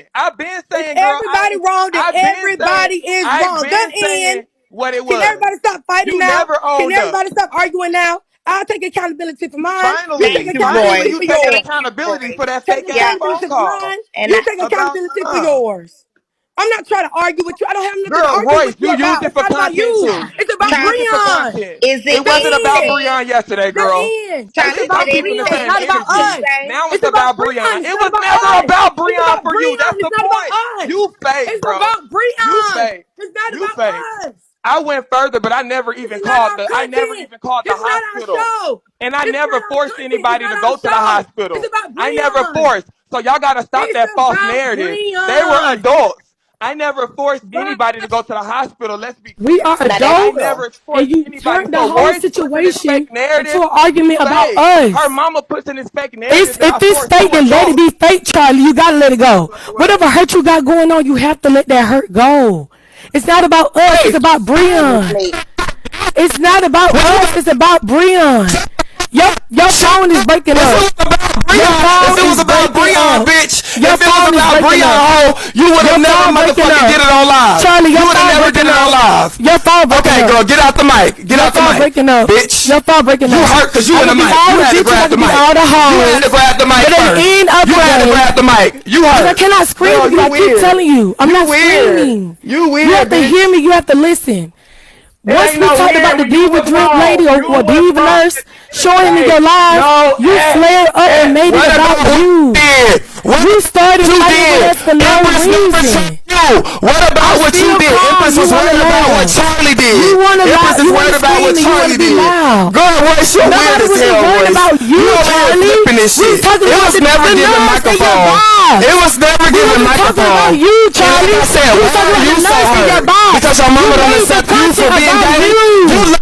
saying. I've been Is saying, girl. everybody wrong? Then I've been saying. everybody is I've wrong. been The end. saying what it Can was. everybody stop fighting You now? never Can owned up. everybody stop arguing now? I'll take accountability for mine. You take Finally, Thank you, finally, accountability Royce. you for taking yours. Thank you, accountability for Royce. that Take fake ass Yeah, phone accountability for call mine. and You take about accountability for yours. I'm not trying to argue with you. I don't have nothing to girl, argue Royce. with you You used about. it It's for not about content you. too. It's You about Char- used it for Breon. content. is It it wasn't about The end. anything? Breon yesterday, girl. The end. Charlie, It's See, is about stop it keeping the Breon. It's same not anything about you energy. us. say? Now It's it's about about Breon. Breon. It's It not was about never us. about It's Breon about for you. Breon. That's It's the not point. about us. You fake, It's bro. about You Breon. fake. It's not You about fake. us. I went further, but This is not our I never content. even called the This is not our hospital. show. And I This is never not our forced content. It's anybody not to our go to the show. It's hospital. about I never Breon. forced. So y'all gotta stop It's that false about narrative. They were Breon. adults. I never forced Right. anybody to go to the hospital. Let's be We clear. are Now there I you adults, go. never and forced you anybody. turned the So whole Royce pushing this situation fake into narrative. an argument It's about fake. Her us. mama pushing this fake It's narrative that if I it's forced fake, two then let it be adults. fake, Charli. You gotta let it go. What? Whatever hurt you got going on, you have to let that hurt go. It's not about us. It's Wait. about Breon. Honestly, It's not about us. It's about Breon. Your phone is breaking If it up. was about Your Breon, if phone it was is about breaking Breon, up. bitch, Your if it was phone is about breaking Breon, up. hoe, you would Your have never phone breaking motherfucking up. did it on live. Charli, You your would have phone never breaking did it on up. live. Your phone breaking Okay, up. girl, get out the mic. Get Your out the phone mic, breaking up. bitch. Your phone breaking You up. hurt because you I in the can be mic. all You the had to bitches. I grab the can be mic. all the You had hoes. to grab the mic But at the first. end of You the had to day, grab the mic. You because I hurt. cannot scream No, because you I keep weird. telling you. I'm You not weird. screaming. You You weird, have to bitch. hear me. You have to listen. It Once ain't we no talked weird about the when you diva was drip lady wrong. or You was diva wrong. nurse showing him in Hey, your live, no, you flared up and made it What about about what you. you did? What You started you fighting with did? us for no Empress never reason. told you. What about I'm what you still did? calm. Empress You was want to worried about what laugh. Charli You did. want to Empress lie. is You want to worried about what scream and you want to Charli be did. loud. Girl, Royce, you're weird Nobody as wasn't hell, worried Royce. about you, You over here Charli. flipping this We was shit. talking It about was never the giving nurse and your microphone. boss. It was never We giving wasn't talking about microphone. you, And like Charli. I said, We why was talking are about you the so nurse and your hurt? boss. Because your You mama don't made the accept you for content being about gay? you.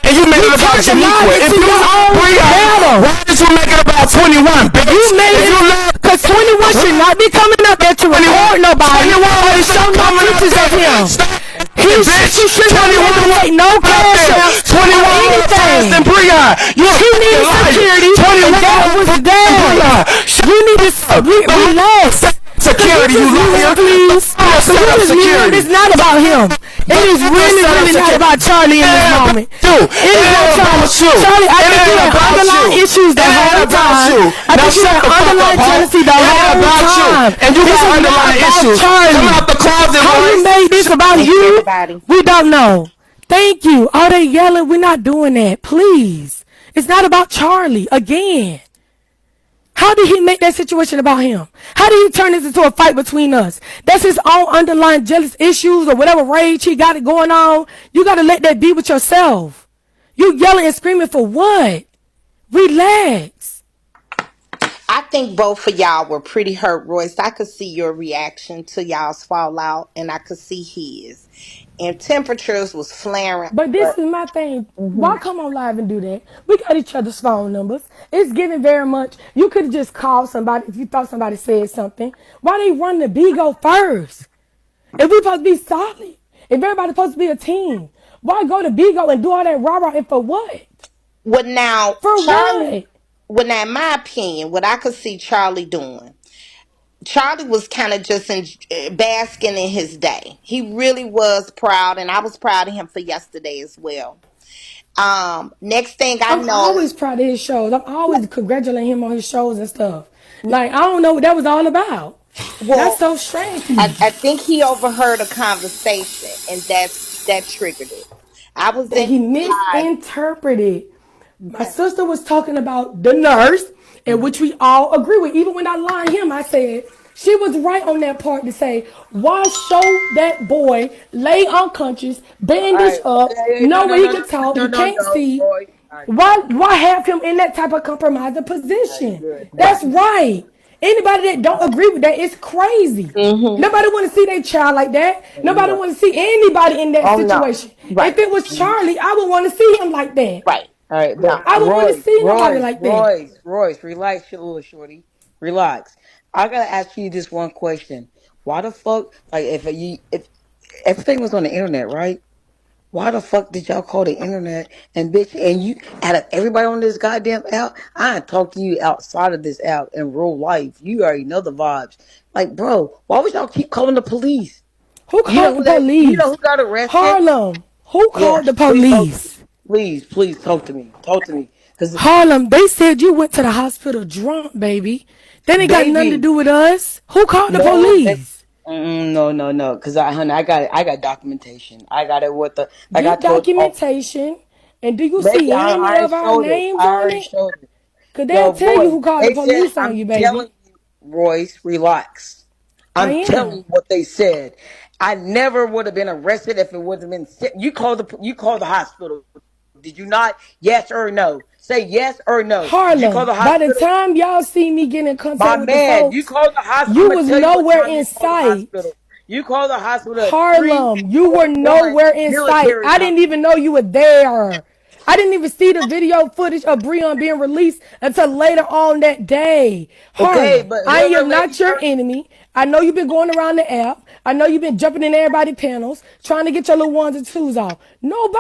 And you made You it about turned the live Shaniqua. If into you your love own Breon, battle. why did you make it about 21, bitch? You made If it you love because 21 should not be coming up there to record nobody 21 or to show no coming up pictures of there. him. Stop He it, bitch. should not be able to take no cash outs or 21 more fast than anything. Breon. You a He fucking needed liar. security, 21 and that more was fast than Breon. that. Shut You need to up. relax. Security, you Could you just mute him, liar. please? Mama Could set you up just mute him? security. It's not about him. It is really not about Charli in this moment. It is not Charli. Charli, I think you have underlying issues the whole time. I think you have underlying jealousy the whole time. And you This got is not underlying about issues. Come Charli. out the closet, How you Royce. made this about thank you, you? everybody. We don't know. Thank you. All they yelling, we're not doing that. Please. It's not about Charli again. How did he make that situation about him? How did he turn this into a fight between us? That's his own underlying jealous issues or whatever rage he got it going on. You got to let that be with yourself. You yelling and screaming for what? Relax. I think both of y'all were pretty hurt, Royce. I could see your reaction to y'all's fallout, and I could see his. And temperatures was flaring, But this but is my thing. Why come on live and do that? We got each other's phone numbers. It's giving very much. You could have just called somebody if you thought somebody said something. Why they run the BIGO first? If we supposed to be solid, if everybody's supposed to be a team, why go to BIGO and do all that rah-rah and for what? what now, For Charlie? what? Well, now, in my opinion, what I could see Charlie doing, Charlie was kind of just basking in his day. He really was proud, and I was proud of him for yesterday as well. Next thing I I'm know, always proud of his shows. I'm always congratulating him on his shows and stuff. Like, I don't know what that was all about. That's well, so strange to me. I think he overheard a conversation, and that triggered it. I was That in he his live. misinterpreted. My sister was talking about the nurse, in which we all agree with. Even when I lined him, I said she was right on that part to say, why show that boy lay unconscious, All bandaged right. up, No, know no, where he no, can talk, no, he no, can't no, see. boy. All right. Why have him in that type of compromising All right, position? good. That's right. Anybody that don't agree with that is crazy. Mm-hmm. Nobody want to see their child like that. You're Nobody right. want to see anybody in that Oh no, situation. right, If it was Charli, I would want to see him like that. right. All right, No, but I would want to see nobody like that. Royce, relax, your little shorty, relax. I gotta ask you this one question: why the fuck, like, if everything was on the internet, right? Why the fuck did y'all call the internet and bitch and you out of everybody on this goddamn app? I ain't talk to you outside of this app in real life. You already know the vibes. Like, bro, why would y'all keep calling the police? Who You know called the who that? You know police? who got arrested? Harlem. Who Yeah, called the please talk to me. police? Please talk to me. Talk to me, cause Harlem, they said you went to the hospital drunk, baby. That ain't got nothing to baby. do with us. Who called the No, police? no. Cause honey, I got documentation. I got it with the like I Get told officer. documentation. And do you Baby, see any I of our showed it. names I on already it? showed it. Because they'll Yo, tell you Royce, who called the they said police on I'm you, telling baby. you, Royce, relax. I I'm telling am. you what they said. I never would have been arrested if it would have been. You called the hospital. Did you not? Yes or no? Say yes or no. Did you call Harlem, the by the hospital? time y'all see me get in My contact with the man, you folks, called the hospital. you I'm gonna was tell you what nowhere time in you called the sight. hospital. You call the hospital a Harlem, you were 301 nowhere in sight. military I didn't hospital. even know you were there. I didn't even see the video footage of Breon being released until later on that day. Okay, Harlem, but I whoever am let not you your turn, enemy. I know you've been going around the app. I know you've been jumping in everybody's panels, trying to get your little ones and twos off.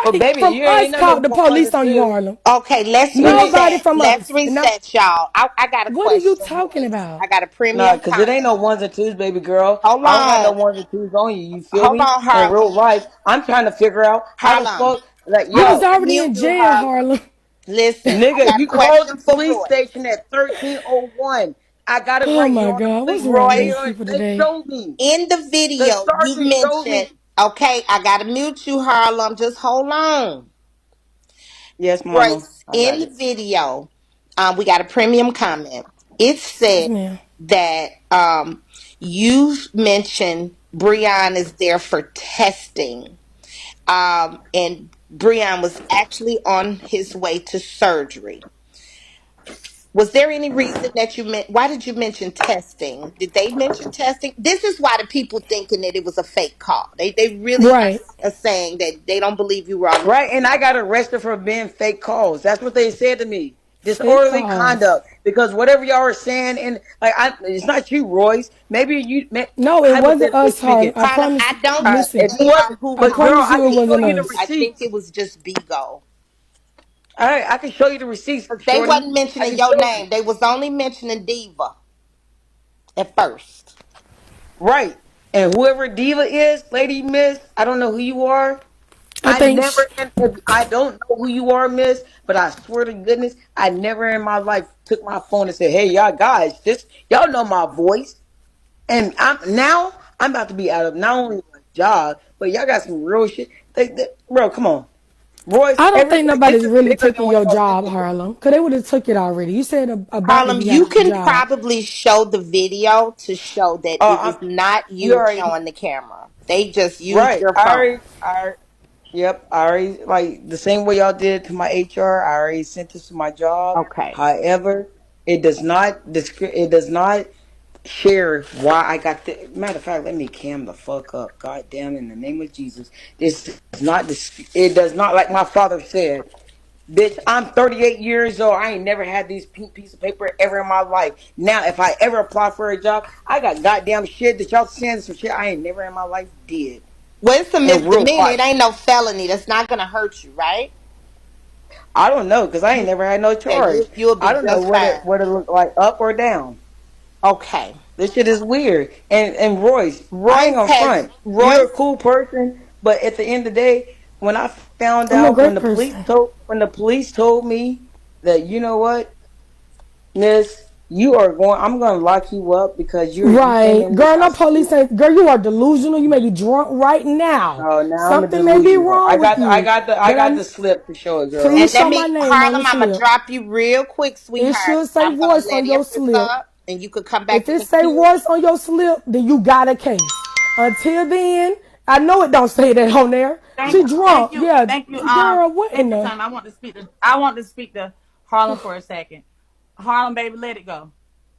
but Nobody baby, from you us ain't know called no the ones police and on you, twos. Harlem. Okay, let's But they, Nobody reset. from Let's us. And I, reset, y'all. I got a what are you question, talking Royce. I about? got a nah, premium cause it ain't comment. no ones and twos, baby girl. Hold I don't got no on. ones and twos on you. You feel Hold me? on, In Harlem. real life, I'm trying to figure out how the Harlem. fuck, like, I'm You was going yo, to already mute in you, jail, Harlem. Harlem. Listen, I nigga, got a you called the question for police Royce. station at 1301. I got it Oh right here my on the God, what's police wrong with these Royce, video. people They today? showed me. in the The video, you sergeant showed mentioned, me. okay, I got to mute you, Harlem. Just hold on. Yes, mama. Royce, I in got the it. video, we got a premium comment. It Yes, said ma'am. that you mentioned Breon is there for testing. And Breon was actually on his way to surgery. Was there any reason that you meant? Why did you mention testing? Did they mention testing? This is why the people thinking that it was a fake call. They really Right. are saying that they don't believe you were on the Right, phone. and I got arrested for being fake calls. That's what they said to me. Fake Disorderly calls. conduct. Because whatever y'all are saying, and like, it's not you, Royce. Maybe you, No, it wasn't hypothetically us, speaking. Harlem. I Harlem, promise. I don't know If Listen, it wasn't, who I but girl, called promise I you it can you. show wasn't you the us. I think receipts. it was just BIGO. All right, I can show you the receipts, Because they shorty. wasn't I mentioning can your show you. name. They was only mentioning Diva at first. Right, and whoever diva is, lady, miss, I don't know who you are. I I think, never, and if I don't know who you are, miss, but I swear to goodness, I never in my life took my phone and said, "Hey, y'all guys, this y'all know my voice." And I'm about to be out of not only my job, but y'all got some real shit. Bro, come on, Royce. I don't Every think like this nobody's is really bigger than taking what your y'all think job, it is. Harlem. Because they would have took it already. You said about to Harlem, be out you of the can job. probably show the video to show that Oh, it was not you you already showing the camera. They just used right. your phone. Yep. I already like the same way y'all did to my HR. I already sent this to my job. Okay. However, it does not share why I got the matter of fact, let me cam the fuck up. God damn, in the name of Jesus. This does not it does not, like my father said. Bitch, I'm 38 years old. I ain't never had these pink piece of paper ever in my life. Now, if I ever apply for a job, I got goddamn shit that y'all saying some shit I ain't never in my life did Well, it's a in real misdemeanor. It life. ain't no felony. That's not gonna hurt you, right? I don't know because I ain't You, never had no yeah, charge. you'll I be don't know just fine. what it look like, up or down. Okay. This shit is weird. And Royce, I ain't Royce gonna has front. You're a Royce. cool person, but at the end of the day, when I found I'm a out great person. when the police told me that, you know what, Miss, you are going. I'm gonna lock you up because you came Right. in this Girl, no house. police ain't. Girl, you are delusional. You may be drunk right now. Oh, now I'm a Something may be delusional. wrong with you. I That got I the slip to show a girl. And please let show my me, name on the Harlem, I'm gonna slip. drop you real quick, It sweetheart. should say I'm gonna Royce let on your Empress slip. up, and you could come back If in it the say queue. Royce on your slip, then you got a case. Until then, I know it don't say that on there. She drunk. Yeah, Thank you, girl, what in Empress, the honey. I want to speak to Harlem for a second. Harlem, baby, let it go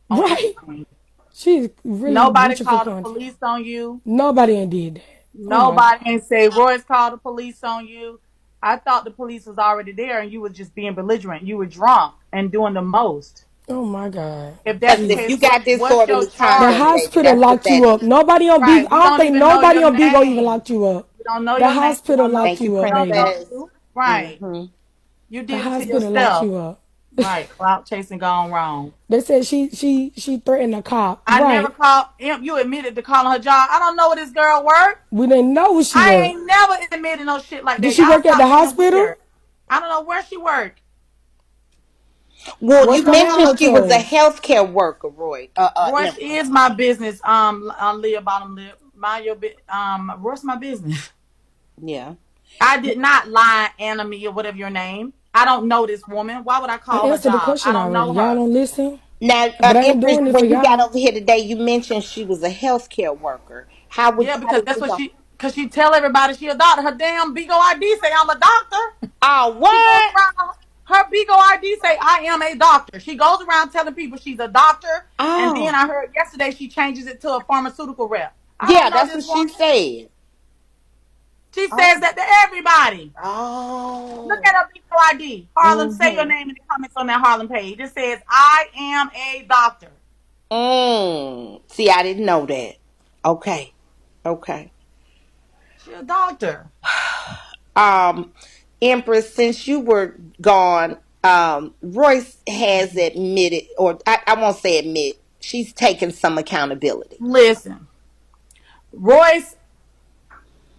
on right? everything. She's really Nobody reaching for called the content. police on you. Nobody ain't did that. Oh my god. Nobody ain't say Royce called the police on you. I thought the police was already there and you were just being belligerent. You were drunk and doing the most. Oh my god. If that's Because the if case, you Jesus. got what's your disorderly The conduct, charge? baby, hospital that's what locked that you up. is. Nobody on Big. Right. I We don't don't think even know nobody your on Bigo even name. locked you up. We don't know The your name. We hospital don't know. locked Thank you, you We up, don't baby. know Princess. you. Right. Hmm. You The did it to hospital locked yourself. you up. Right. Clout chasing gone wrong. They said she threatened a cop. I never Right. called. You admitted to calling her job. I don't know where this girl worked. We didn't know where she I worked. ain't never admitted no shit like Did that. she Y'all work at the stop being hospital? weird. I don't know where she worked. Well, What's you the mentioned handler she was a told? healthcare worker, Roy. Royce Empress. is my business. Leah bottom lip. Mind your bit. Royce my business. Yeah. I did not lie, Anime, or whatever your name. I don't know this woman. Why would I I call her answered the job? I question don't already. know Y'all her. don't listen, Now, but I ain't Empress, doing it for when you got y'all. over here today, you mentioned she was a healthcare worker. Yeah, How because did that's you what know? she. Because she tell everybody she a doctor. Her damn BIGO ID say I'm a doctor. Oh, She goes what? around. Her BIGO ID say I am a doctor. She goes around telling people she's a doctor. And then Oh, I heard yesterday she changes it to a pharmaceutical rep. I don't Yeah, know that's this what she woman. said. She Oh. says that to everybody. Look Oh. at her BIGO ID. Harlem, say your Mm-hmm. name in the comments on that Harlem page. It says, I am a doctor. See, I didn't know that. Okay. Okay. She a doctor. Um, Empress, since you were gone, Royce has admitted, or I won't say admit, she's taken some accountability. Listen, Royce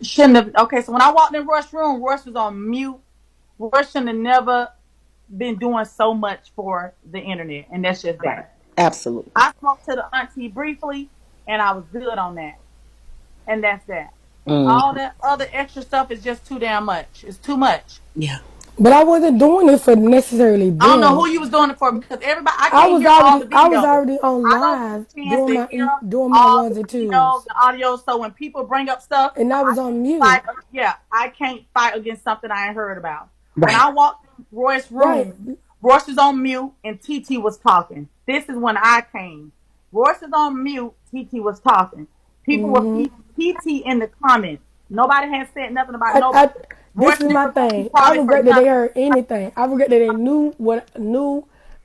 shouldn't have. Okay, so when I walked in Royce's room, Royce was on mute. Royce shouldn't have never been doing so much for the internet, and that's just Right. that. Absolutely. I spoke to the auntie briefly, and I was good on that, and that's that. All Mm, that other extra stuff is just too damn much. It's too much. yeah. But I wasn't doing it for necessarily I don't know them. who you was doing it for because everybody, I can't hear all the I was videos. already on I don't get live a chance to hear doing my all ones the and videos, twos, the audio. So when people bring up stuff, and I I was on can't mute. fight. Yeah, I can't fight against something I ain't heard about. When Right. I walked in Royce's Right. room, Royce was on mute and TT was talking. This is when I came. Royce is on mute, TT was talking. People were feeding TT in the comments. Nobody had said nothing about nobody. I Royce this is my never gonna be thing. I private for regret that they nothing. heard anything. I regret that they knew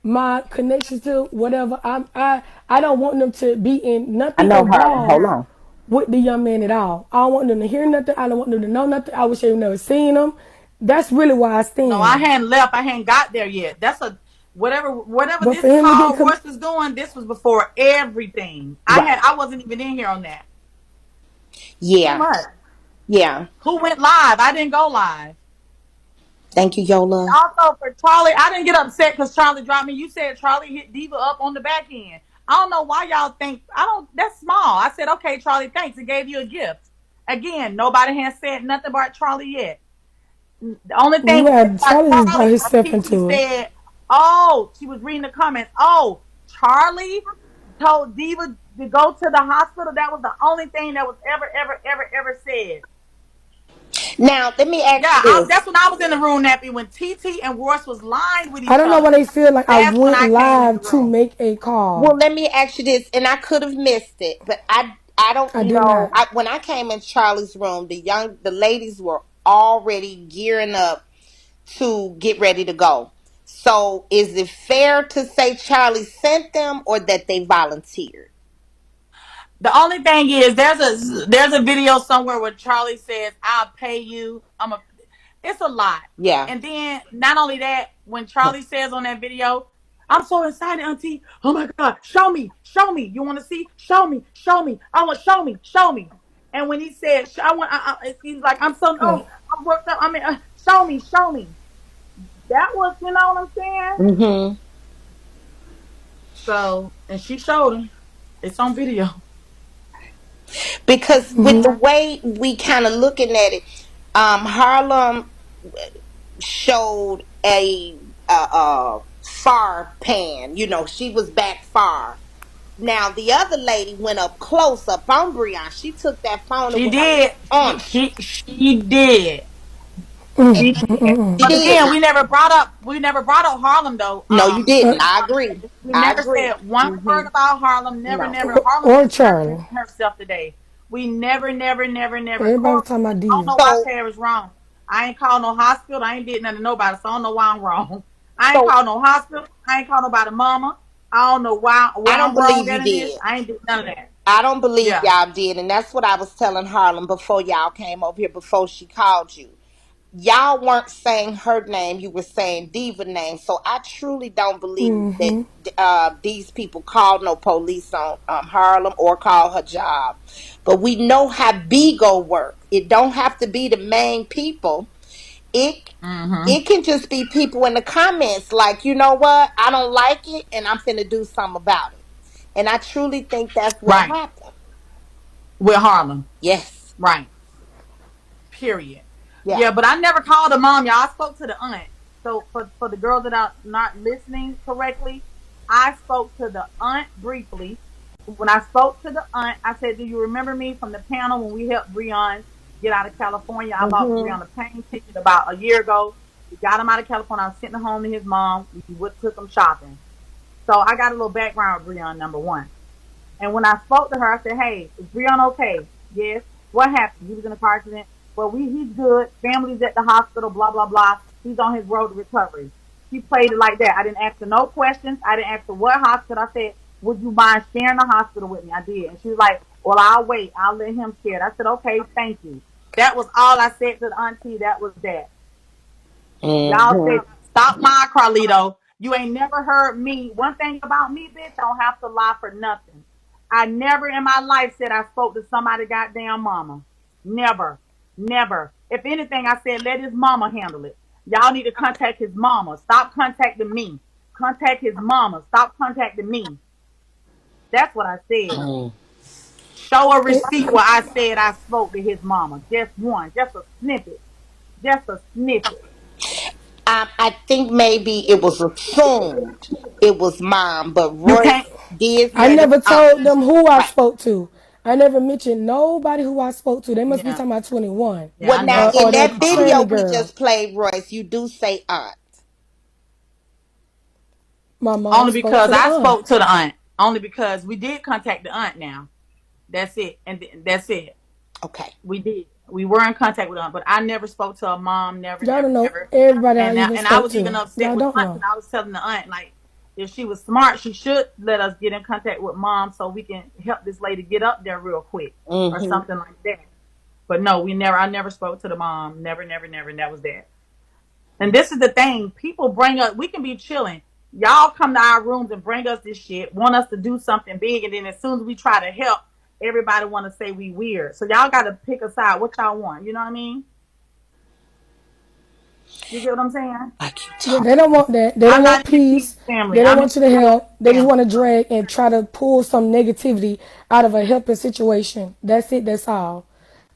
my connections to whatever. I don't want them to be in I nothing know, Harlan. Hold involved on. with the young man at all. I don't want them to hear nothing. I don't want them to know nothing. I wish they never seen them. That's really why I No, I stand. hadn't left. I hadn't got there yet. That's a whatever But this for him to get call Royce was doing. This was before everything. Right. I wasn't even in here on that. Too Yeah. much. Yeah. Who went live? I didn't go live. Thank you, Yola. Also for Charli, I didn't get upset because Charli dropped me. You said Charli hit Diva up on the back end. I don't know why y'all think I don't. That's small. I said okay, Charli, thanks. It gave you a gift. Again, nobody has said nothing about Charli yet. The only thing we yeah, said about Charlie just brought Charlie, himself TT into it. said, oh, she was reading the comments. Oh, Charli told Diva to go to the hospital. That was the only thing that was ever said. Now, let me Yeah, ask you this. that's when I was in the room, Nappy, when TT and Royce was lying with I each don't know why other. they feel like I That's when went I came in the live to room. make a Well, call. let me ask you this, and I could have missed it, but I don't I did know. not. When I came in Charlie's room, the ladies were already gearing up to get ready to go. So, is it fair to say Charlie sent them or that they volunteered? The only thing is, there's a video somewhere where Charli says, "I'll pay you." It's a lot. Yeah. And then not only that, when Charli says on that video, "I'm so excited, Auntie. Oh my God, show me, show me. You want to see? Show me, show me. I want show me, show me." And when he said, "I want," he's like, "I'm so Oh, no, I'm worked up. I mean, show me, show me." That was, you know what I'm saying? Mm-hmm. So, and she showed him. It's on video. Because with the way we kind of looking at it, Harlem showed a far pan. You know, she was back far. Now the other lady went up close up on Breon. She took that phone and She went up did. on her. She did. She did. She But did. again, we never brought up Harlem though. No, you uh, didn't. I agree. We I never agree. said one Hmm. word about Harlem. No. Harlem or just Charlie. representing herself today. We never. Everybody was Corey, talking about I don't Diva. know why So Tara is wrong. I ain't called no hospital. I ain't did nothing to nobody, so I don't know why I'm wrong. I ain't so called no hospital. I ain't called nobody mama. I don't know why I where don't I'm wrong believe you at in this. did. I ain't did none of that. I don't believe Yeah. y'all did, and that's what I was telling Harlem before y'all came over here. Before she called you, y'all weren't saying her name. You were saying Diva name. So I truly don't believe that these people called no police on Harlem or called her job. But we know how BIGO work. It don't have to be the main people. It Mm-hmm. it can just be people in the comments like, you know what, I don't like it and I'm finna do something about it. And I truly think that's what Right. happened. With Harlem. Yes. Right. Period. Yeah. Yeah, but I never called the mom, y'all. I spoke to the aunt. So for the girls that are not listening correctly, I spoke to the aunt briefly. When I spoke to the aunt, I said, "Do you remember me from the panel when we helped Breon get out of California? I bought Hmm. Breon a plane ticket about a year ago. We got him out of California. I was sitting home to his mom. We took him shopping. So I got a little background with Breon, number one. And when I spoke to her, I said, "Hey, is Breon okay?" Yes. What happened? He was in a car accident. Well, he's good. Family's at the hospital. Blah blah blah. He's on his road to recovery. She played it like that. I didn't ask her no questions. I didn't ask her what hospital. I said, "Would you mind sharing the hospital with me?" I did, and she was like, "Well, I'll wait. I'll let him share it." I said, "Okay, thank you." That was all I said to the auntie. That was that. Y'all Mm-hmm. said, "Stop lying, Carlito. You ain't never heard me. One thing about me, bitch, I don't have to lie for nothing. I never in my life said I spoke to somebody goddamn mama. Never. Never. If anything, I said, let his mama handle it. Y'all need to contact his mama. Stop contacting me. Contact his mama. Stop contacting me. That's what I said. Show a It, receipt where I said I spoke to his mama. Just one. Just a snippet. Just a snippet. I think maybe it was assumed it was mom, but You can't. Royce did I let his never aunt. told them who I Right. spoke to. I never mentioned nobody who I spoke to. They must be Yeah. talking about 21 Yeah, Well, I now never in or spoke to the that the mom. video tranny we girl. just played, Royce, you do say aunt. My mom Only spoke because to the I aunt. spoke to the aunt. Only because we did contact the aunt now. That's it. And that's it. Okay. We did. We were in contact with the aunt, but I never spoke to her mom. Never, Y'all don't never, know never. everybody I even And I spoke was even to. upset Y'all with the don't aunt know. because I was telling the aunt, like, if she was smart, she should let us get in contact with mom so we can help this lady get up there real quick or Mm-hmm. something like that. But no, we never. I never spoke to the mom. Never, never, never. And that was that. And this is the thing. People bring us, we can be chilling. Y'all come to our rooms and bring us this shit, want us to do something big, and then as soon as we try to help, everybody want to say we weird. So y'all got to pick a side. What y'all want? You know what I mean? You get what I'm saying? Like you Yeah, talk. they don't want that. They I'm don't not want in the peace peace. family. They don't I'm in want you to the chaos help. They just family. want to drag and try to pull some negativity out of a helping situation. That's it. That's all.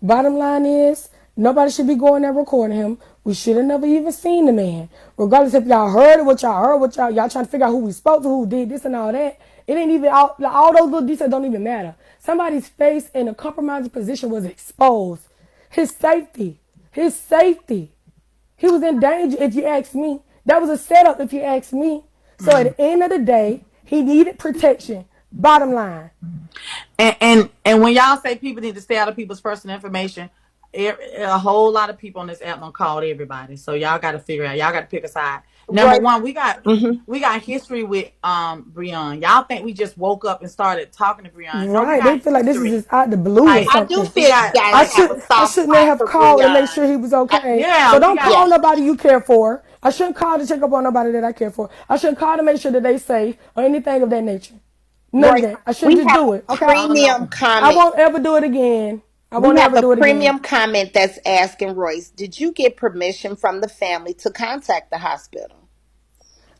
Bottom line is, nobody should be going there recording him. We should have never even seen the man. Regardless if y'all heard it, what y'all trying to figure out who we spoke to, who did this and all that. It ain't even, all those little details don't even matter. Somebody's face in a compromising position was exposed. His safety. His safety. He was in danger, if you ask me. That was a setup, if you ask me. So at Mm. the end of the day, he needed protection. Bottom line. And when y'all say people need to stay out of people's personal information, a whole lot of people on this app don't call everybody. So y'all got to figure out. Y'all got to pick a side. Number Royce. one, Mm-hmm. we got history with Breon. Y'all think we just woke up and started talking to Breon? No, we Right. They got feel like this is history. just out the blue or Like I do something. we feel you got guys I like have a should history. I soft shouldn't spot have for called and make Breon. sure he was I, okay. So Yeah, we don't got call yes. nobody you care for. I shouldn't call to check up on nobody that I care for. I shouldn't call to make sure that they safe or anything of that nature. None of Royce, that. I shouldn't we just have do a it. Okay. I don't know. premium I comment. won't ever do it again. I We won't have ever a do it again. premium comment that's asking Royce, did you get permission from the family to contact the hospital?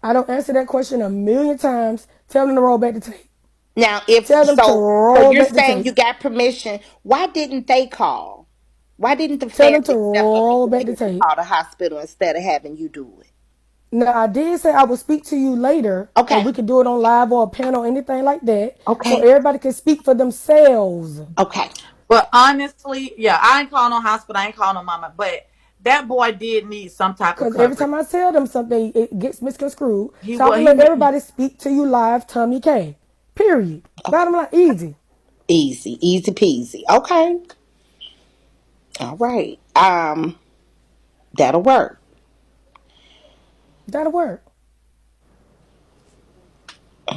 I don't answer that question a million times. Tell them to roll back the tape. Now, if Tell them to so roll you're back the saying tape. you got permission. Why didn't they call? Why didn't the Tell them to family step up and roll go back the ahead and tape. call the hospital instead of having you do it? Now, I did say I would speak to you later and Okay. we could do it on live or a panel, anything like that, so Okay. everybody can speak for themselves. Okay. But honestly, yeah, I ain't calling no hospital. I ain't calling no mama. But that boy did need some type of Because every coverage. time I tell them something, it gets misconstrued. He So I'm was going he to let need everybody speak to you live, Tommy K. Period. Okay. Bottom line, easy. Easy. Easy peasy. Okay. All right. That'll work. That'll work.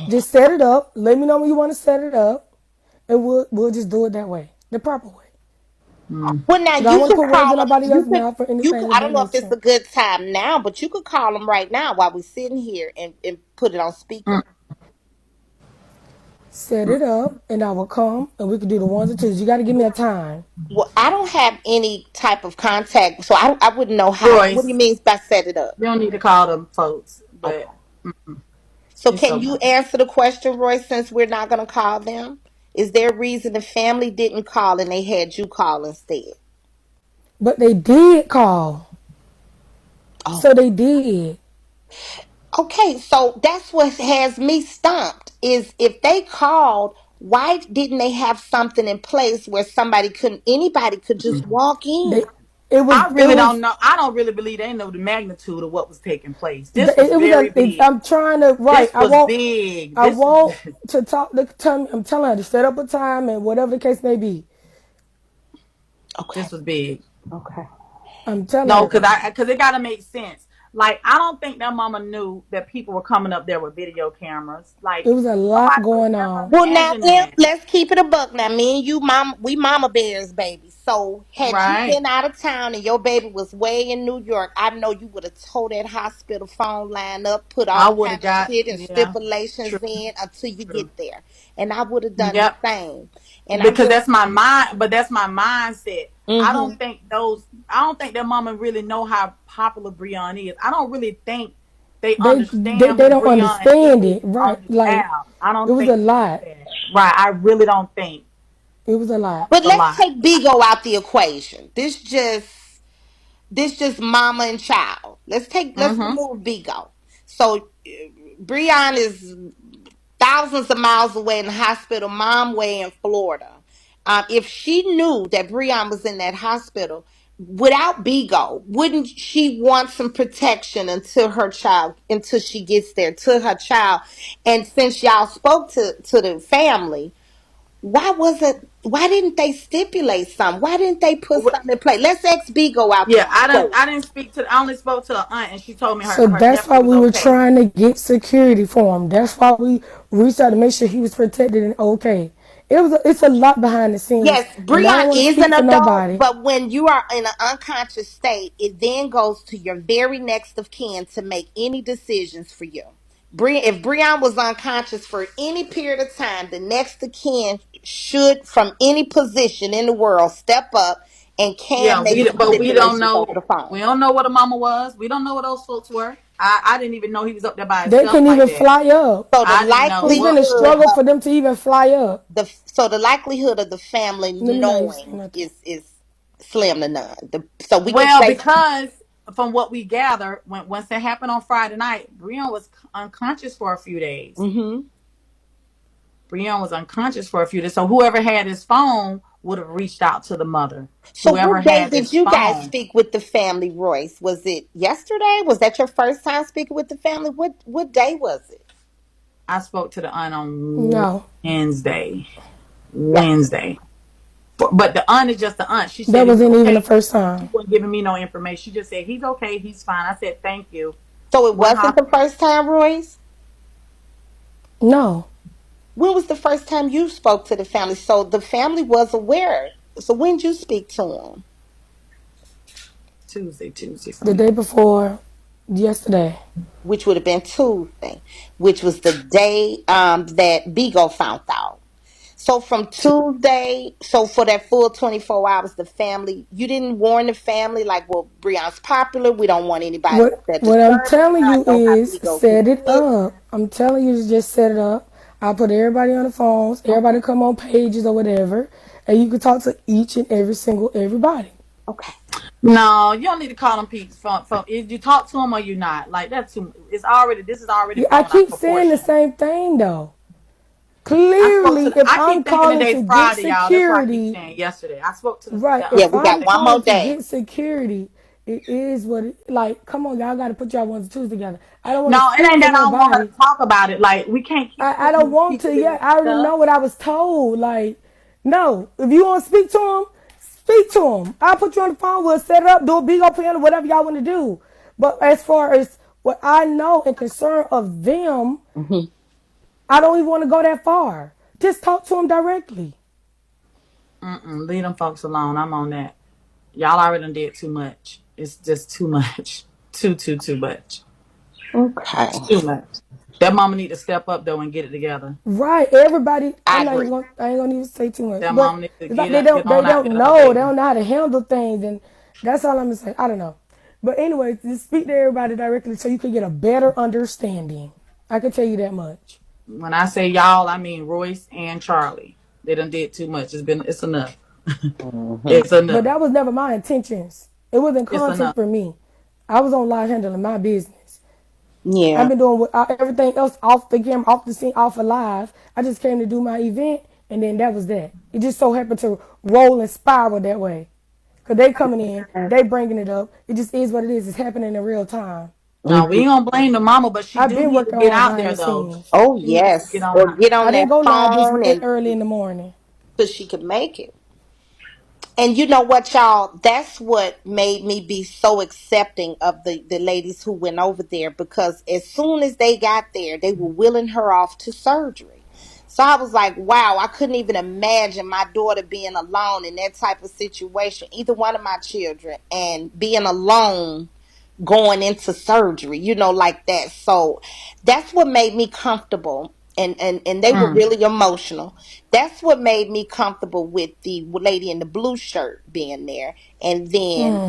Just set it up. Let me know when you want to set it up, and we'll just do it that way, the proper way. mm. Well, now 'Cause I don't you want to could put words call in them. nobody else's mouth or You could. anything of I don't that know if it's nature. a good time now, but you could call them right now while we're sitting here and put it on speaker. Mm. Set it up, and I will come, and we can do the ones and twos. You got to give me a time. Well, I don't have any type of contact, so I wouldn't know how. What do you Royce, mean by set it up? you don't need to call them folks, Okay. but So it's can you okay. answer the question, Roy? Since we're not going to call them, is there a reason the family didn't call and they had you call instead? But they did call. Oh, So they did. okay. So that's what has me stumped. Is if they called, why didn't they have something in place where anybody could just walk in? They it was I it really don't was know. I don't really believe they know the magnitude of what was taking place. This was it was very big. I'm trying to right. This was big. I want to talk the time. I'm telling her to set up a time and whatever the case may be. Okay. This was big. Okay. I'm telling No, you. because it gotta make sense. Like I don't think that mama knew that people were coming up there with video cameras. Like It was a lot nobody would going never on. Well, now, imagine Em, that, let's keep it a buck. Now, me and you, mom, we mama bears, baby. So, had you right? been out of town and your baby was way in New York, I know you would have told that hospital phone line up, put I all would have kind of got shit and yeah, stipulations true, in until you true. get there. And I would have done the Yep, same. And I'm because just, that's my mind. But that's my mindset. I mm-hmm. don't think those. I don't think that mama really know how popular Breon is. I don't really think they understand They who don't Breon understand is it, on right? this Like app. I it don't was think a they do lot. that. Right. I really don't think It was a lot. But a let's lot. take Bigo out the equation. This just mama and child. Let's Mm-hmm. remove Bigo. So, Breon is thousands of miles away in the hospital, mom way in Florida. If she knew that Breon was in that hospital without Bigo, wouldn't she want some protection until she gets there to her child? And since y'all spoke to the family, why didn't they stipulate something? Why didn't they put something in place? Let's ex Bigo out the Yeah, I equation. didn't speak to. I only spoke to her aunt, and she told me So her that's nephew why was we were okay. trying to get security for him. That's why we reached out to make sure he was protected and okay. It's a lot behind the scenes, Yes, and I Breon don't want to is speak an for adult, nobody. but when you are in an unconscious state, it then goes to your very next of kin to make any decisions for you. If Breon was unconscious for any period of time, the next of kin should, from any position in the world, step up and can Yeah, make some but we don't stipulations over know. the phone. We don't know what a mama was. We don't know what those folks were. I didn't even know he was up there by They himself couldn't like even that. fly up. So the I didn't know It's what been a was likelihood going struggle on. for them to even fly up. the likelihood of the family Let me not even say knowing nothing. is slim to none. So we can Well, say, because from what we gather, once it happened on Friday night, Breon was unconscious for a few days. mm-hmm. Breon was unconscious for a few days. So whoever had his phone would have reached out to the mother. So Whoever what day had did his you guys phone. speak with the family, Royce? Was it yesterday? Was that your first time speaking with the family? What day was it? I spoke to the aunt on No, Wednesday. Yeah. Wednesday. But the aunt is just the aunt. She that said he's wasn't even the okay. first She time. wasn't giving me no information. She just said he's okay. He's fine. I said thank you. So it What wasn't the hospital? first time, Royce? No, When was the first time you spoke to the family? So the family was aware. So when did you speak to them? Tuesday for the me. day before yesterday. Which would have been Tuesday, which was the day that Bigo found out. So from Tuesday, so for that full 24 hours, the family, you didn't warn the family like, well, Breon's popular. We don't want anybody up there What I'm disturbing telling her. I you know how is Bigo can set it get. up. I'm telling you to just set it up. I put everybody on the phones. Okay. Everybody come on pages or whatever, and you can talk to each and every single everybody. Okay. No, you don't need to call them peeps from if you talk to them or you not. Like that's too. It's already. This is already Yeah, I blown out of keep saying the proportion. same thing though. I spoke Clearly, to. if I I'm keep thinking calling to today's get Friday, y'all. That's why I keep security, saying yesterday. I spoke to right? the Yeah, aunt If we got I'm yesterday. one calling more to day. get security, it is what it like. Come on, y'all got to put y'all ones and twos together. I don't want to No, it speak ain't for that I don't want her nobody. to talk about it. Like we can't keep I putting don't these want people to in yet. this I already stuff. know what I was told. Like, no. If you want to speak to him, speak to him. I'll put you on the phone. We'll set it up, do a big old plan or whatever y'all want to do. But as far as what I know and concern of them, Hmm. I don't even want to go that far. Just talk to them directly. Leave them folks alone. I'm on that. Y'all already done did too much. It's just too much. Too much. Okay. Too much. That mama need to step up though and get it together. Right. Everybody, I agree. I ain't gonna even say too much. That But mama need to it's like get they on out there don't to her know. They baby. don't know how to handle things, and that's all I'm gonna say. I don't know. But anyway, just speak to everybody directly so you can get a better understanding. I can tell you that much. When I say y'all, I mean Royce and Charli. They done did too much. It's enough. Hmm. It's But enough. that was never my intentions. It wasn't It's content enough. for me. I was on live handling my business. I've Yeah. been doing everything else off the camera, off the scene, off of live. I just came to do my event, and then that was that. It just so happened to roll and spiral that way. Cause they coming in, they bringing it up. It just is what it is. It's happening in real time. No, we Hmm. ain't gonna blame the mama, but she I've do been need to working get hard out behind there the though. scenes. Oh, She needs to get yes. on Or out. get I on didn't that go live this phone and early in the morning. so she could make it. And you know what, y'all? That's what made me be so accepting of the ladies who went over there, because as soon as they got there, they were wheeling her off to surgery. So I was like, wow, I couldn't even imagine my daughter being alone in that type of situation, either one of my children, and being alone going into surgery, like that. So that's what made me comfortable. And they were Mm, really emotional. That's what made me comfortable with the lady in the blue shirt being there. And then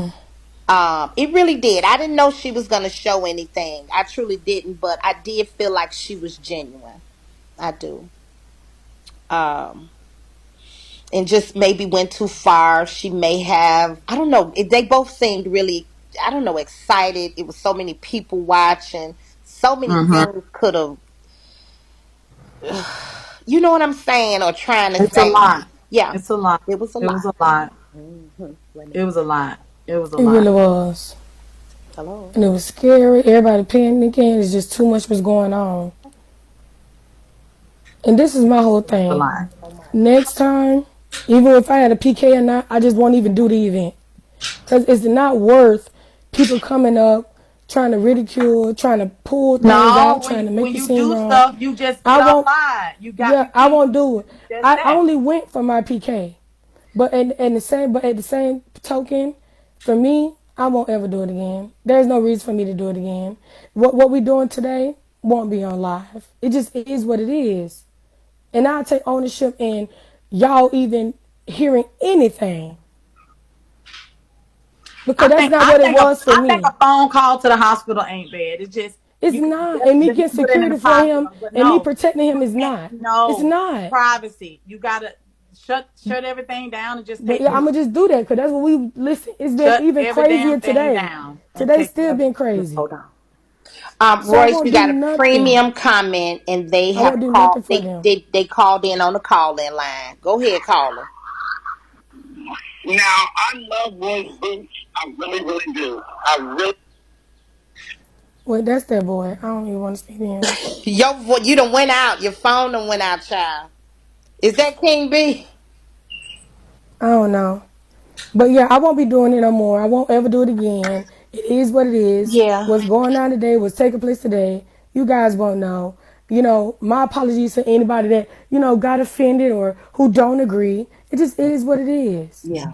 it really did. I didn't know she was going to show anything. I truly didn't, but I did feel like she was genuine. I do. Um, and just maybe went too far. She may have, I don't know. They both seemed really, I don't know, excited. It was so many people watching. So many hmm. things could have, you know what I'm saying, or trying to It's a say. lot. Yeah, It's a lot. it was a It was lot. a lot. Hmm. Wait a It minute. was a lot. It was a It lot. really was. Hello. And it was scary. Everybody panicking. It's just too much was going on. And this is my whole It was a thing. lot. Oh my. Next time, even if I had a PK or not, I just won't even do the event. Because it's not worth people coming up, trying to ridicule, trying to pull things No, out, when trying you to make when you you seem do wrong. stuff, you just I get off won't, live. yeah, I won't do it. That's I that. only went for my PK. But at the same token, for me, I won't ever do it again. There's no reason for me to do it again. What we doing today won't be on live. It just is what it is. And I take ownership in y'all even hearing anything. Because I that's think not I what it think a was for I think me. a phone call to the hospital ain't bad. It's just It's you can not. just And me just getting do it in security the for him hospital. But and me no, protecting him you is can't. not. It's No not. privacy. You gotta shut everything down and just But take yeah, care I'm of gonna just do that because that's what we listen. It's been shut even every crazier damn thing today. down and Today's take still care of been just crazy. hold on. So I Royce, won't we do got a nothing. premium comment, and they I have won't do called. nothing for They them. they they called in on the call-in line. Go ahead, caller. Now, I love Royce Boots. I really, really do. I really. Wait, that's that boy. I don't even want to speak to him. You done went out. Your phone done went out, child. Is that King B? I don't know. But yeah, I won't be doing it no more. I won't ever do it again. It is what it is. Yeah. What's going on today, what's taking place today, you guys won't know. My apologies to anybody that, got offended or who don't agree. It just is what it is. Yeah.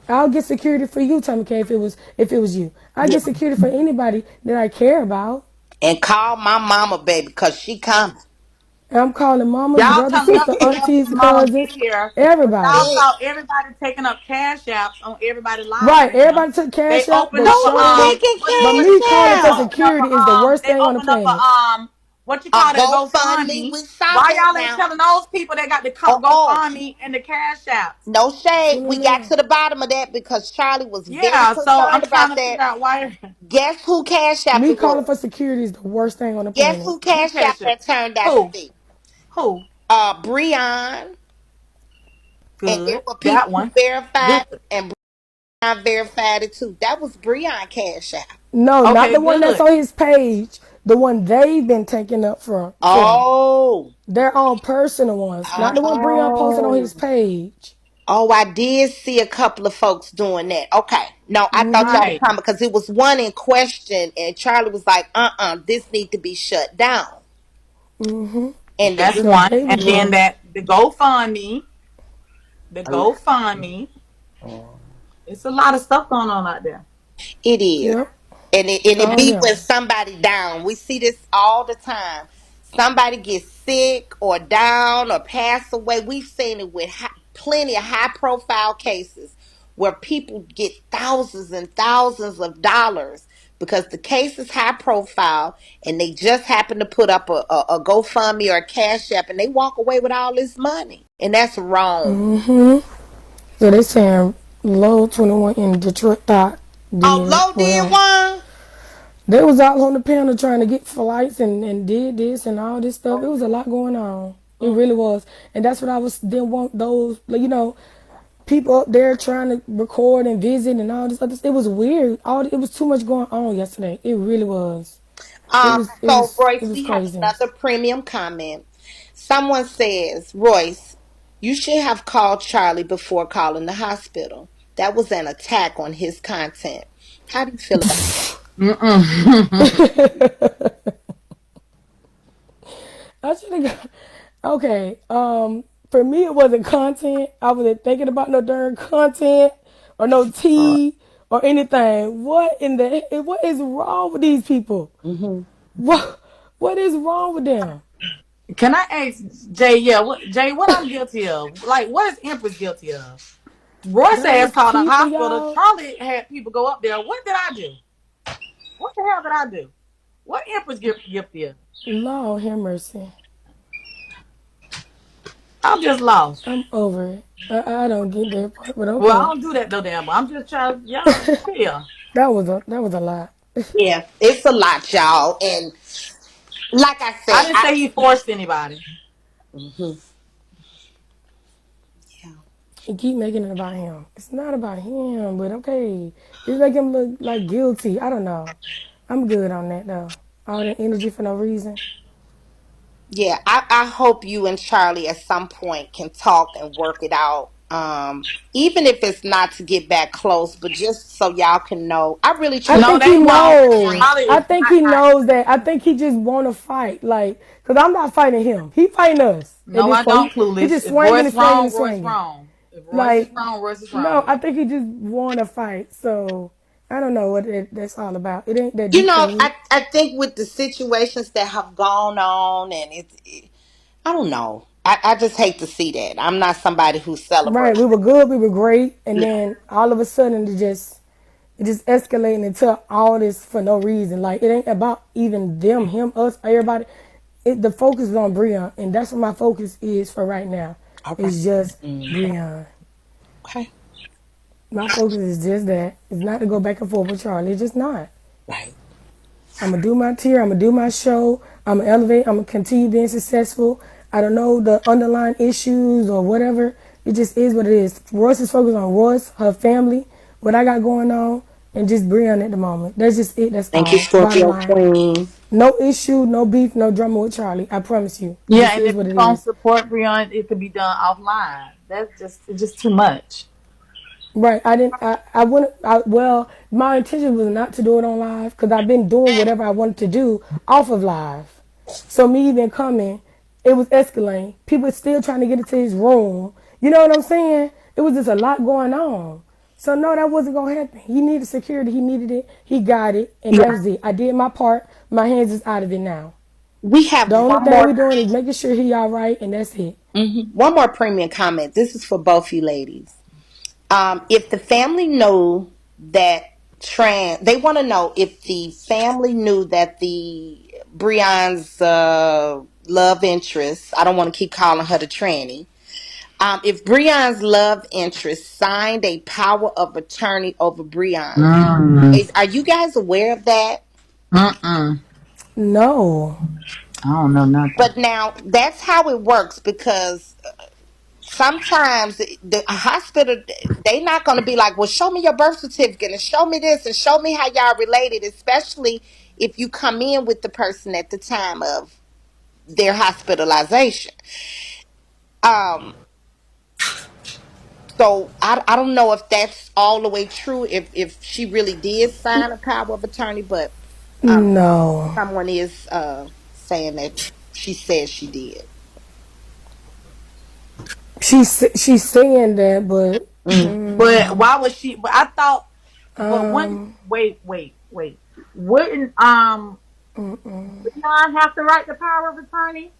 I'll get security for you, Tommy K, if it was you. I Yeah. get security for anybody that I care about. And call my mama, baby, because she coming. And I'm calling mamas, Y'all brothers, tell y'all sister, tell aunties, your mama get cousins, here, but y'all everybody. saw everybody taking up cash apps on everybody live Right, in here. everybody took They cash out. opened They Who up a was showed. taking But what me calling cash for they out? opened up security is the worst they thing on the opened up planet. what you A call it, a GoFundMe. GoFundMe. We saw Why that y'all ain't now. telling those people they got the Oh, GoFundMe and the cash apps? no shade. We got No. to the bottom of that because Charlie was very Yeah, so I'm concerned trying about to that. figure out why Guess who Cash App Me it calling for was? security is the worst thing on the Guess planet. who who Cash App cash up. that turned out to Who? be? Who? Breon, and there Good. were That people who one. verified Good. it, and Breon verified it too. That was Breon Cash App. No, not Okay, the one that's good. on his page. The one they've been taking up from. Oh, Their own personal ones. Not the one Breon posted on oh, his page. oh! I did see a couple of folks doing that. Okay, no, I thought y'all were Right. talking because it was one in question, and Charlie was like, this need to be shut down." And That's the, So one. they And was then just that the GoFundMe, it's a lot of stuff going on out there. it is. yep. And it Calm be when down. somebody down. We see this all the time. Somebody gets sick or down or pass away. We've seen it with plenty of high profile cases where people get thousands and thousands of dollars because the case is high profile and they just happen to put up a GoFundMe or a Cash App and they walk away with all this money. And that's wrong. So they saying Low 21 in Detroit thought Oh, did Low did well. one? They was out on the panel trying to get flights and did this and all this stuff. It was a lot going on. It really was. And that's what I was didn't want those people up there trying to record and visit and all this other stuff. It was weird. It was too much going on yesterday. It really was. It Um, was it so was it Royce, was we have craziness. another premium comment. Someone says, Royce, You should have called Charlie before calling the hospital. That was an attack on his content. How do you feel about Mm-mm. I should have got. Okay. For me, it wasn't content. I wasn't thinking about no darn content or no tea or anything. What is wrong with these people? that? What? What is wrong with them? Can I ask Jay? Yeah, what I'm guilty of? Like, what is Empress guilty of? Royce There ass was called a people, hospital. y'all. Charlie had people go up there. What did I do? What the hell did I do? What Empress guilty of? Lord have mercy. I'm just lost. I'm over it. I don't get that part, but Well, I okay. don't do that though, damn. I'm just trying. Y'all chill. That was a lot. Yeah, it's a lot, y'all. And like I I said, didn't say he forced anybody. Mhm. Yeah. He keep making it about him. It's not about him, but okay. It's making him look like guilty. I don't know. I'm good on that though. All that energy for no reason. Yeah, I hope you and Charlie at some point can talk and work it out. Even if it's not to get back close, but just so y'all can know. I really I truly No, think he they won't. friend. knows. Charlie I is think not he nice. knows that. I think he just want to fight. Like, cause I'm not fighting him. He fighting us at No, this I point. don't. He Clueless. just If swinging and Royce swinging and wrong, Royce swinging. wrong. If Royce is Like, wrong, Royce is no, I wrong. think he just want to fight. So I don't know what that's all about. It ain't that You deep for know, me. I think with the situations that have gone on, and I don't know. I just hate to see that. I'm not somebody who Right, celebrates. we were good, we were great, and then all of a sudden it just escalating into all this for no reason. Like it ain't about even them, him, us, everybody. The focus is on Breon, and that's what my focus is for right now. All right. It's just Mm, Breon. okay. My focus is just that. It's not to go back and forth with Charlie. It's just not. Right. I'm gonna do my tier. I'm gonna do my show. I'm gonna elevate. I'm gonna continue being successful. I don't know the underlying issues or whatever. It just is what it is. Royce is focused on Royce, her family, what I got going on, and just Brianna at the moment. That's just it. That's Thank you, all. Bottom Scorpio line. Queen. No issue, no beef, no drama with Charlie. I promise you. It Yeah, just and is if what you it don't is. support Breon, it could be done offline. That's just it's just too much. Right. I didn't. I wouldn't. Well, my intention was not to do it on live because I've been doing whatever I wanted to do off of live. So me even coming, it was escalating. People still trying to get into his room. You know what I'm saying? It was just a lot going on. So no, that wasn't gonna happen. He needed security. He needed it. He got it, and that Yeah. was it. I did my part. My hands is out of it now. We have The only one thing more. we're doing is making sure he all right, and that's it. One more premium comment. This is for both you ladies. If the family knew that they want to know if the family knew that the Breon's love interest. I don't want to keep calling her the tranny. If Breon's love interest signed a power of attorney over Breon, Mm. are you guys aware of that? Mm-mm. No. I don't know nothing. But now that's how it works because sometimes the hospital they not going to be like, well, show me your birth certificate and show me this and show me how y'all related, especially if you come in with the person at the time of their hospitalization. um so I don't know if that's all the way true, if she really did sign a power of attorney, but No. someone is saying that she says she did. She's saying that, but But why was she? But I thought. But when? um, Wait. Wouldn't Leon have to write the power of attorney?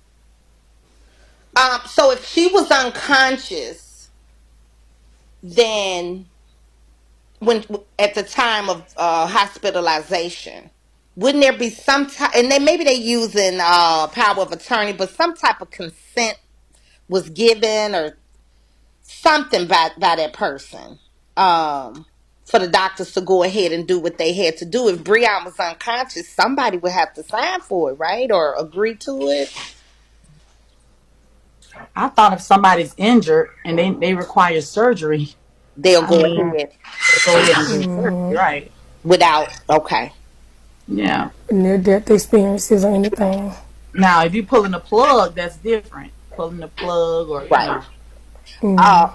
So if she was unconscious, then when at the time of hospitalization, wouldn't there be some type, and then maybe they using power of attorney, but some type of consent was given or something by that person, for the doctors to go ahead and do what they had to do. If Breon was unconscious, somebody would have to sign for it, right, or agree to it. I thought if somebody's injured and they require surgery, They'll I go mean, ahead they go ahead and do surgery, right? without. Okay. Yeah. near death experiences or anything. Now, if you pulling the plug, that's different. Pulling the plug, or Right.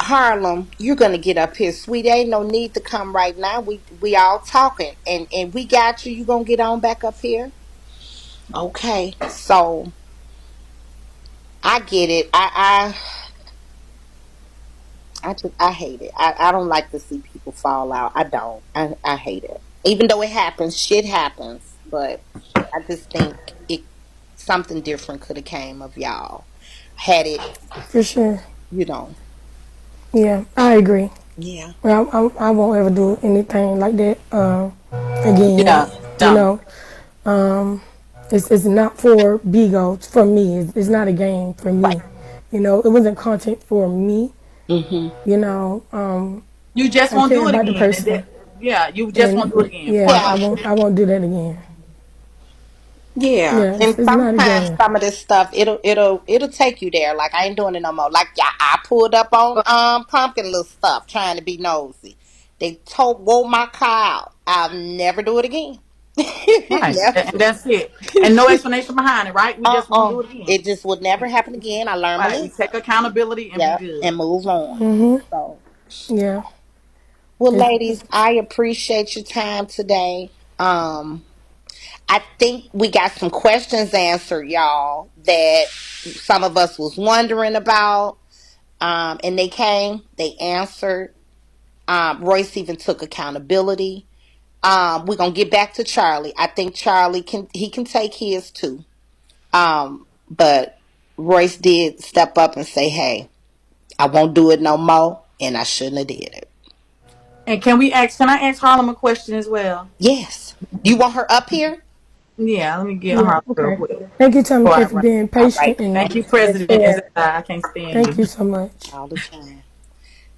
Harlem, you're gonna get up here, sweetie. Ain't no need to come right now. We all talking, and we got you. You gonna get on back up here? Okay. So I get it. I hate it. I don't like to see people fall out. I don't. I hate it. Even though it happens, shit happens. But I just think it something different could have came of y'all had it. For sure. You know. Yeah, I agree. Yeah. Well, I won't ever do anything like that again. Yeah, You no. know, um, it's not for BIGO. It's for me. It's not a game for me. You know, it wasn't content for me. Mhm. You know, You just I won't care do it about the again. And person, that, yeah, you just won't do it and again. yeah, Point Yeah. I blank. won't. I won't do that again. Yeah, Yeah, and it's not a sometimes game. some of this stuff it'll take you there. Like I ain't doing it no more. Like yeah, I pulled up on pumpkin little stuff trying to be nosy. They wore my car out. I'll never do it again. Right. Never. That's it. And no explanation behind it, right? We just won't do it again. It just would never happen again. I learned my Right. We lesson. take accountability and we Yeah, good. and move on. So, Yeah, well, it's, ladies, I appreciate your time today. I think we got some questions answered, y'all, that some of us was wondering about. And they answered. Royce even took accountability. We're gonna get back to Charli. I think Charli can take his too. But Royce did step up and say, "Hey, I won't do it no more, and I shouldn't have did it." And can I ask Harlem a question as well? Yes, you want her up here? Yeah, let me get yeah. Harlem real Okay. quick. Thank you, Tommy Before K, I for run. being All right, patient Thank you, and President fair. SSI. I can't stand Thank you you. so much. all the time.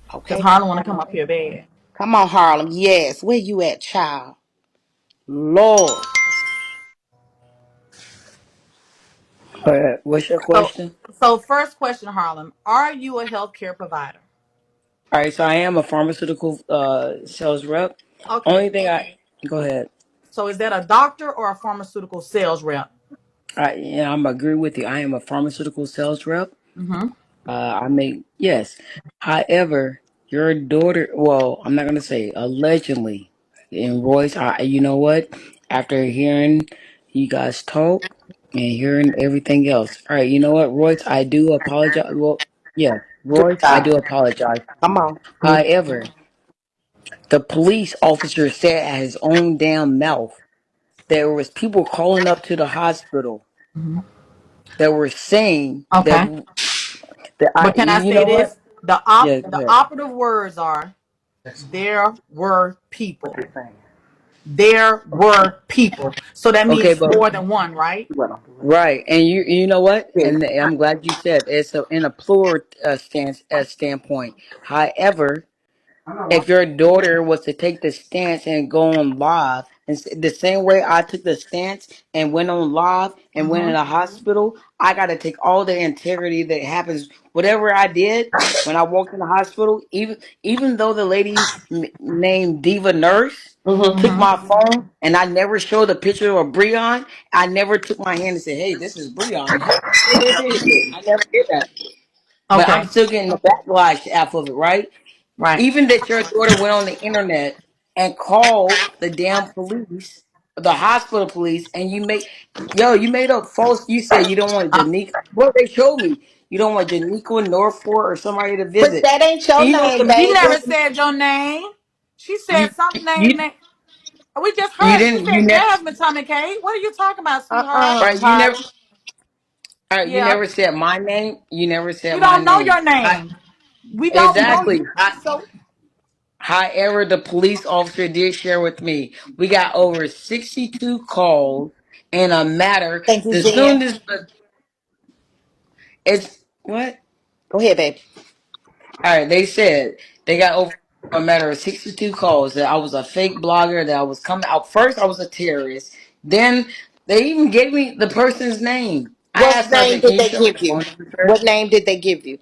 Because Okay, Harlem want to come up here bad. come on, Harlem. Yes, where you at, child? Lord, What's your So question? so first question, Harlem. Are you a healthcare provider? All right, so I am a pharmaceutical sales rep. Okay. Only thing I go ahead. So is that a doctor or a pharmaceutical sales rep? I'm agree with you. I am a pharmaceutical sales rep. Mm-hmm. I make yes. However, your daughter. Well, I'm not gonna say allegedly. And Royce, you know what? After hearing you guys talk and hearing everything else, all right. You know what, Royce? I do apologize. Well, yeah, good Royce, I job. do apologize. Come on. However, the police officer said at his own damn mouth there was people calling up to the hospital Mm-hmm. that were saying that Okay. But can I you say know what? this? Yeah, go The ahead. operative words are there were people. There were people. So that Okay, means but more than one, right? right, and you know what? And I'm glad you said it's in a plural standpoint. However, if your daughter was to take the stance and go on live, and the same way I took the stance and went on live and went in Mm-hmm. the hospital, I got to take all the integrity that happens. Whatever I did when I walked in the hospital, even though the lady named Diva Nurse took Mm-hmm. my phone and I never showed a picture of Breon, I never took my hand and said, "Hey, this is Breon." I never did that. But I'm Okay. still getting the backlash off of it, right? Right. Even that your daughter went on the internet and called the damn police, the hospital police, and you made up false. You said you don't want Uh, Janika. Well, they showed me you don't want Janika Norfolk or somebody to But visit. that ain't your And you know name, the she baby. never said your name. She said you something you name. We just you heard it. She didn't you said never Jasmine Tommy K. What are you talking about, sweetheart? right you never Harlem. you Yeah. never said my name. You never said We my don't know name. your name. We don't know you. Exactly. So However, the police officer did share with me we got over 62 calls in a matter. Thank you, The Jen. soon as it's what? Go ahead, baby. All right, they said they got over a matter of 62 calls that I was a fake blogger, that I was coming out. First, I was a terrorist. Then they even gave me the person's name. I What asked her, I name said, "Can did you they show me give the you? phone number, sir?" What name did they give you?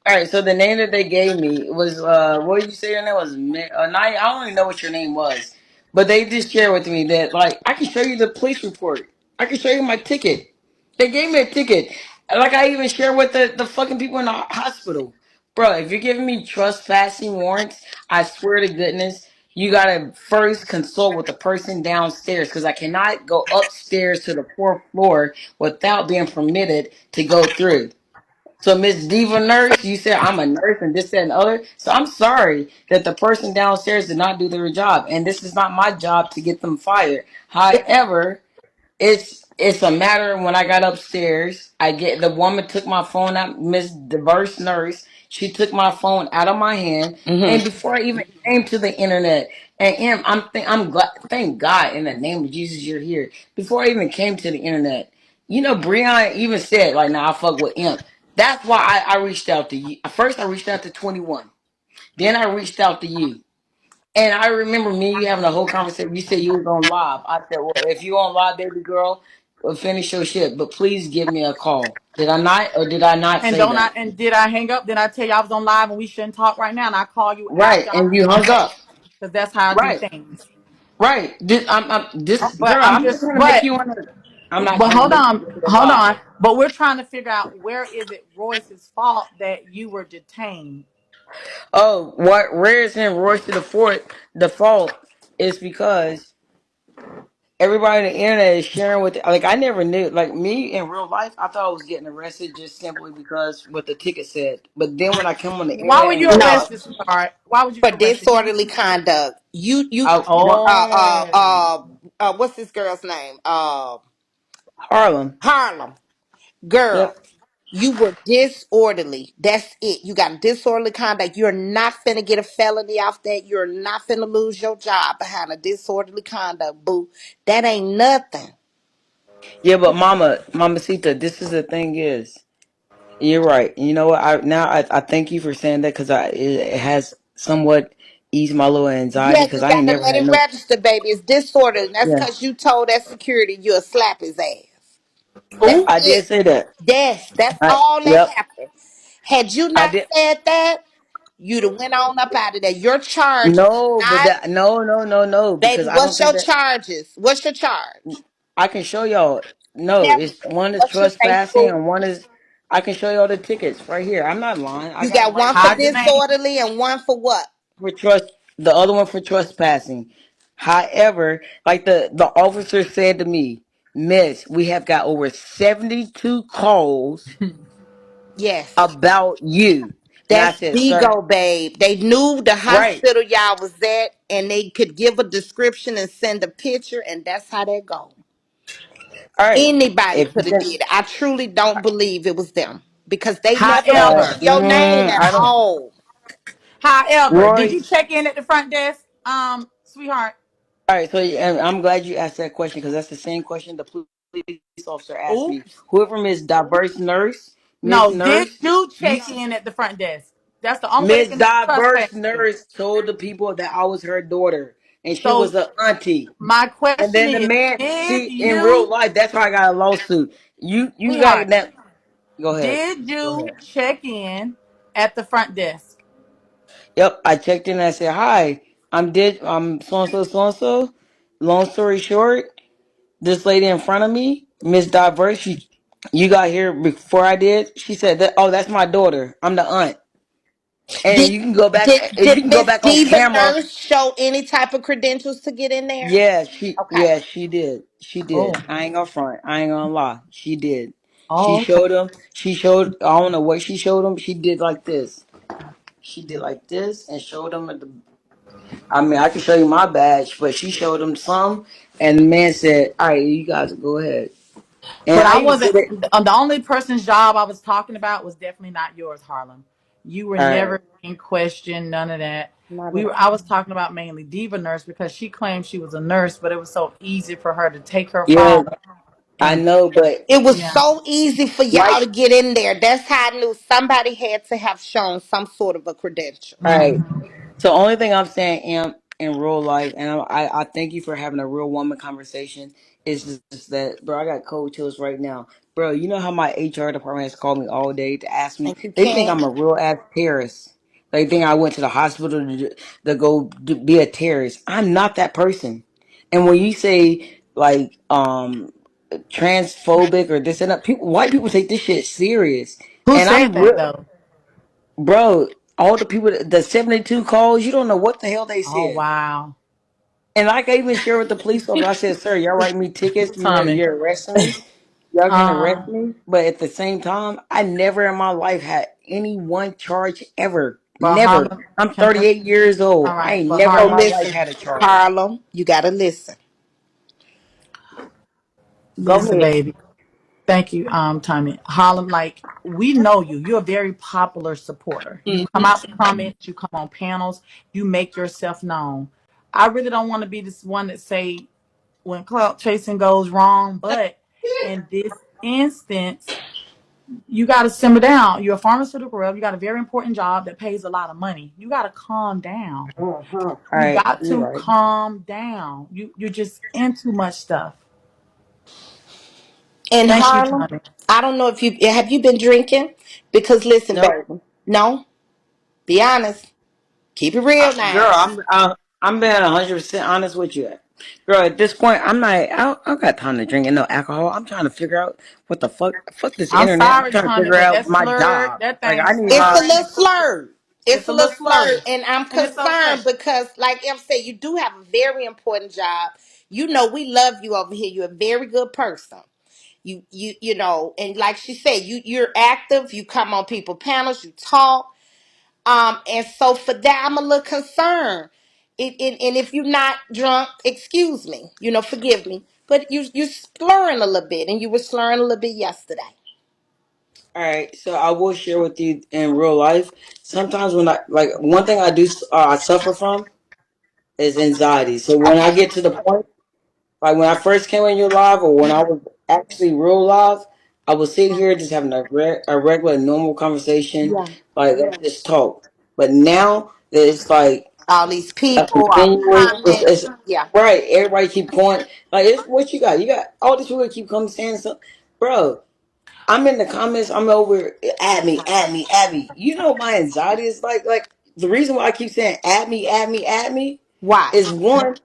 All right, so the name that they gave me was what did you say your name was? Naya. I don't even know what your name was, but they just shared with me that like I can show you the police report. I can show you my ticket. They gave me a ticket. Like I even shared with the fucking people in the hospital. bro, if you're giving me trespassing warrants, I swear to goodness, you gotta first consult with the person downstairs because I cannot go upstairs to the fourth floor without being permitted to go through. So Miss Diva Nurse, you said I'm a nurse and this, that, and the other. So I'm sorry that the person downstairs did not do their job, and this is not my job to get them fired. However, it's a matter of when I got upstairs, I get the woman took my phone out, Miss Diverse Nurse. She took my phone out of my hand, and Mm-hmm. before I even came to the internet, and I'm glad, thank God in the name of Jesus you're here. Before I even came to the internet, you know, Breon even said like, "Now I fuck with Imp." That's why I reached out to you. First, I reached out to 21. Then I reached out to you. And I remember me and you having a whole conversation. You said you was on live. I said, well, if you on live, baby girl, well, finish your shit. But please give me a call. Did I not, or did I not And say don't I? that? And did I hang up? Did I tell you I was on live and we shouldn't talk right now? And I call you Right. after I And you finish hung talking up. because that's how I do Right. things. Right. This But girl, I'm I'm just just, trying to make but you under. I'm not but trying to hold make on, you under the hold box. on. But we're trying to figure out where is it Royce's fault that you were detained. Oh, what? Where is in Royce to the Fort? The fault is because everybody on the internet is sharing with like I never knew like me in real life I thought I was getting arrested just simply because what the ticket said. But then when I come on the Why were internet you and No, arrested, sweetheart? Why was you for arrested? Give me disorderly some. conduct. You I Oh, what's this girl's name? Harlem. Harlem. Girl, Yep. you were disorderly. That's it. You got disorderly conduct. You're not finna get a felony off that. You're not finna lose your job behind a disorderly conduct, boo. That ain't nothing. Yeah, but Mama Sita, this is the thing is you're right. You know what? I thank you for saying that because it has somewhat eased my little anxiety Yeah, because you I ain't gotta never let had it no register, baby. It's disorderly. And that's yeah. because you told that security you'll slap his ass. That's I it. did say that. Yes, that's I all that yep. happened. Had you I not did. said that, you'd have went on up out of there. Your charge is No, but not, that no because baby. I don't What's think your that charges? What's your charge? I can show y'all. No, Tell it's me. one is What's your name, trespassing boo? and one is I can show y'all the tickets right here. I'm not lying. I You got it got right one for how's here your name? disorderly and one for what? for trust. The other one for trespassing. However, like the officer said to me, Miss, we have got over 72 calls Yes. about you, and I That's said, sir, BIGO, babe. They knew the right. hospital y'all was at, and they could give a description and send a picture, and that's how they go. All right. Anybody If you could have can, did it. I truly don't believe it was them because they never However, mentioned your name at I don't. all. did you Royce. check in at the front desk, sweetheart? All right, so and I'm glad you asked that question because that's the same question the police officer asked me. Oops. Whoever Miss Diverse Nurse, Miss No, did Nurse, you you check in at the front desk? That's the only way they Miss can trespass Diverse you. Nurse told the people that I was her daughter and she was So a auntie. my And question then the is, man, did see, in real you, life, that's why I got a lawsuit. You got sweetheart, it that. Go ahead. did Go you ahead. check in at the front desk? Yep, I checked in and I said, "Hi, I'm so and so, so and so." Long story short, this lady in front of me, Miss Diverse, you got here before I did. She said that, oh, that's my daughter. I'm the aunt. And Did you can go back did you did can go Miss back on Diva camera. Nurse show any type of credentials to get in there? Okay. Yeah, she did. She Oh, did. I ain't gonna front. I ain't gonna lie. She did. She oh, okay. showed them. She showed I don't know what she showed them. She did like this. She did like this and showed them at the I mean, I can show you my badge, but she showed them some and the man said, all right, you guys go ahead. And But I I even wasn't said it. the only person's job I was talking about was definitely not yours, Harlem. You were All right. never in question, none of that. Not at all. I was talking about mainly Diva Nurse because she claimed she was a nurse, but it was so easy for her to take her Yeah, phone I and know, but It was yeah. so easy for like y'all to get in there. That's how I knew somebody had to have shown some sort of a credential. all right. Mhm. So only thing I'm saying in real life, and I thank you for having a real woman conversation. Is just that, bro. I got cold chills right now, bro. You know how my HR department has called me all day to ask me. And you They think can't. I'm a real ass terrorist. They think I went to the hospital to go be a terrorist. I'm not that person. And when you say like transphobic or this and that, people white people take this shit serious. Who And said I'm that real. though? bro, all the people, the 72 calls, you don't know what the hell they Oh said. wow. And like I even shared with the police officer, I said, sir, y'all write me tickets, Tommy. you're arresting me. Y'all can Uh arrest me. But at the same time, I never in my life had any one charge ever. but Never. Harlem I'm can 38 years old. all I right, ain't but never So in my Harlem, life listen, had a charge. Harlem, you gotta listen. Go listen, ahead. baby. Thank you, Tommy. Harlem, like we know you. You're a very popular supporter. You come Hmm. out the comments, you come on panels, you make yourself known. I really don't want to be this one that say when clout chasing goes wrong, but in this instance, you got to simmer down. You're a pharmaceutical rep. You got a very important job that pays a lot of money. You got to calm down. All You right, got you're to right. calm down. You're just in too much stuff. In Thank you, Harlem, Tommy. I don't know if you been drinking, because listen, No, baby. No, be honest. Keep it real now. girl, I'm being 100% honest with you. Girl, at this point, I'm not. I don't got time to drink no alcohol. I'm trying to figure out what the fuck this I'm internet. I'm sorry, trying to Tommy, figure but out that my slurred, job. that Like thing I need It's my. a slurred. little slurred. It's It's a a little little slurred, slurry, and I'm and it's okay. concerned because, like I'm saying, you do have a very important job. You know, we love you over here. You're a very good person. You know, and like she said, you're active. You come on people panels. You talk. And so for that, I'm a little concerned. And if you're not drunk, excuse me. You know, forgive me. But you're slurring a little bit, and you were slurring a little bit yesterday. All right, so I will share with you in real life. Sometimes when I like one thing I do, I suffer from is anxiety. So when I get to the point, like when I first came in your live, or when I was actually real live, I was sitting here just having a regular, normal conversation, Yeah. like just talk. But now it's like All these a people, all the continuous. comments. It's Yeah. right. Everybody keep going. Like it's what you got. You got all these people that keep coming saying something, bro. I'm in the comments. I'm over at me. You know my anxiety is like the reason why I keep saying at me Why? is one.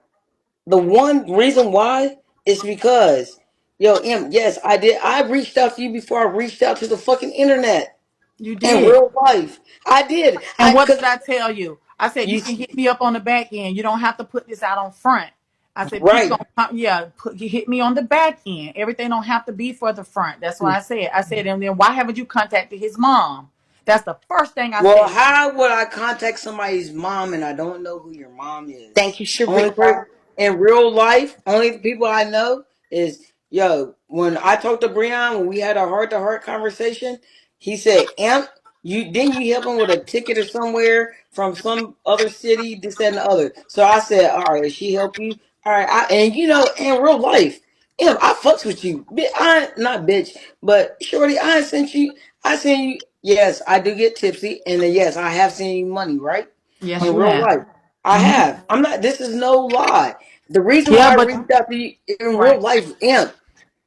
The one reason why is because yo, yes, I did. I reached out to you before I reached out to the fucking internet You in did. real life. I did. And what Cause did I tell you? I said you you can hit me up on the back end. You don't have to put this out on front. I said people right. gonna come, yeah, you hit me on the back end. Everything don't have to be for the front. That's what I said. I said, and then why haven't you contacted his mom? That's the first thing I Well, said. how would I contact somebody's mom and I don't know who your mom is? Thank you, Cherie. Only person in real life, only people I know is yo. When I talked to Breon, when we had a heart to heart conversation, he said, "Amp, you help him with a ticket or somewhere from some other city, this that, and the other." So I said, "All right, she help you? All right." And you know, in real life, Amp, I fucks with you. I not bitch, but shorty, I sent you. I seen you. Yes, I do get tipsy, and then yes, I have seen you money, right? Yes, In you real have. life, I Hmm. have. I'm not. This is no lie. The reason Yeah, why I but reached out to you in real right. life, Imp,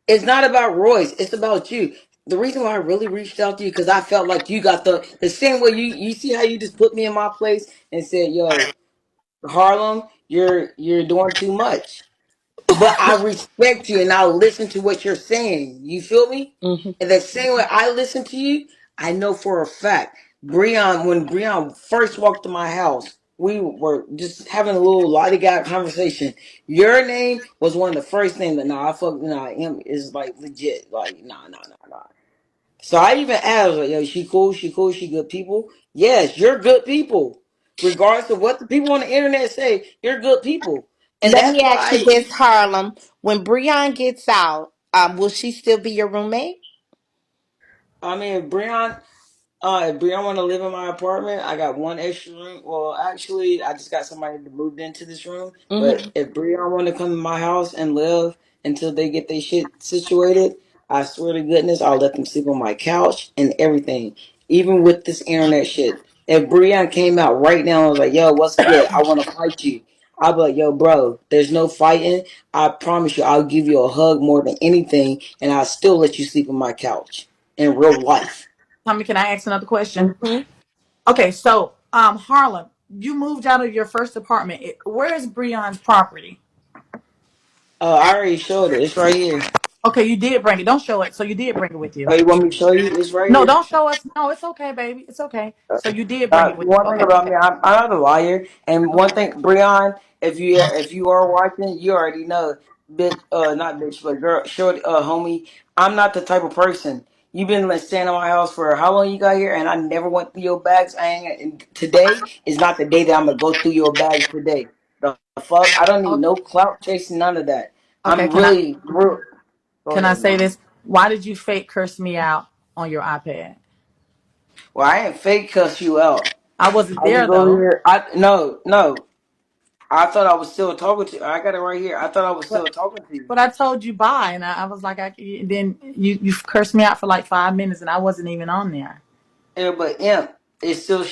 it's not about Royce. It's about you. The reason why I really reached out to you because I felt like you got the same way you see how you just put me in my place and said, "Yo, Harlem, you're doing too much." But I respect you and I listen to what you're saying. You feel me? Hmm. And the same way I listen to you, I know for a fact. When Breon first walked to my house, we were just having a little lollygag conversation. Your name was one of the first things that nah, I fuck nah, him is like legit. Like, nah. So I even asked, like, yo, she cool, she good people. Yes, you're good people. Regardless of what the people on the internet say, you're good people. And Let that's me ask you why this, Harlem. When Breon gets out, will she still be your roommate? I mean, if Brian want to live in my apartment, I got one extra room. Well, actually, I just got somebody to move into this room. But Hmm. if Brian want to come to my house and live until they get their shit situated, I swear to goodness, I'll let them sleep on my couch and everything, even with this internet shit. If Brian came out right now and was like, "Yo, what's good? I want to fight you," I'll be like, "Yo, bro, there's no fighting. I promise you, I'll give you a hug more than anything, and I'll still let you sleep on my couch in real life." Tommy, can I ask another question? Hmm. Okay, so Harlem, you moved out of your first apartment. Where is Breon's property? I already showed it. It's right here. Okay, you did bring it. Don't show it. So you did bring it with Oh, you. you want me to show you? It's right No, here. don't show us. No, it's okay, baby. It's okay. So you did bring it with you. One thing Okay, about okay, me, I'm not a liar. And one okay. thing, Breon, if you are watching, you already know, bitch. Not bitch, but girl, short, homie. I'm not the type of person. You've been like, staying in my house for how long you got here, and I never went through your bags. And today is not the day that I'm gonna go through your bags today. The fuck, I don't need O- no clout chasing, none of that. Okay, I'm really, real. Go can I ahead, say mom. this? Why did you fake curse me out on your iPad? Well, I ain't fake cuss you out. I wasn't I was there over though. here. No. I thought I was still talking to you. I got it right here. I thought I was But still talking to you. but I told you bye, and I was like, then you cursed me out for like 5 minutes, and I wasn't even on there. Yeah, but Imp, it's still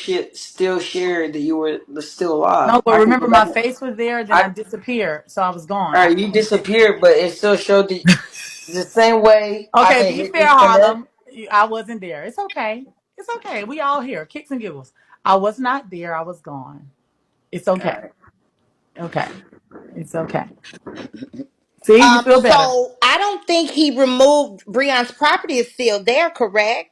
shared that you were still alive. No, but I can remember go back. my face was there. Then I I disappeared, so I was All gone. right, you disappeared, but it still showed the same way I Okay, can be hit fair, disconnect. Harlem. I wasn't there. It's okay. It's okay. We all here. Kicks and giggles. I was not there. I was gone. It's All okay. right. Okay. It's okay. See, you feel better. So I don't think he removed Breon's property is still there, correct?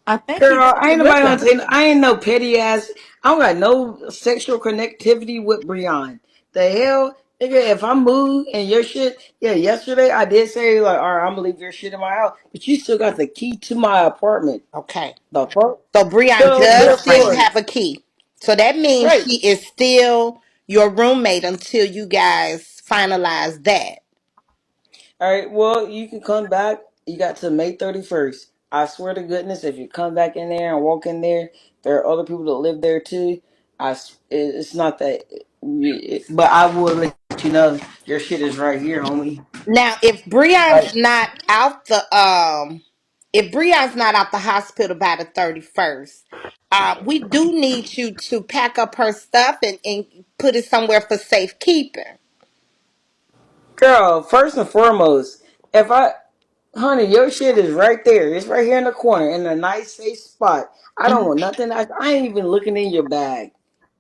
I think he Girl, took I it ain't with nobody gonna him. say. I ain't no petty ass. I don't got no sexual connectivity with Breon. The hell, nigga. If I move and your shit, yeah. Yesterday I did say like, all right, I'm gonna leave your shit in my house, but you still got the key to my apartment. Okay. The fuck? So Breon So does still therefore, have a key. So that means right. she is still your roommate until you guys finalize that. All right. Well, you can come back. You got to May 31st. I swear to goodness, if you come back in there and walk in there, there are other people that live there too. It's not that, but I will let you know your shit is right here, homie. Now, Like, if Breon's not out the hospital by the 31st, we do need you to pack up her stuff and put it somewhere for safekeeping. girl, first and foremost, if I honey, your shit is right there. It's right here in the corner in a nice safe spot. I don't want nothing. I ain't even looking in your bag.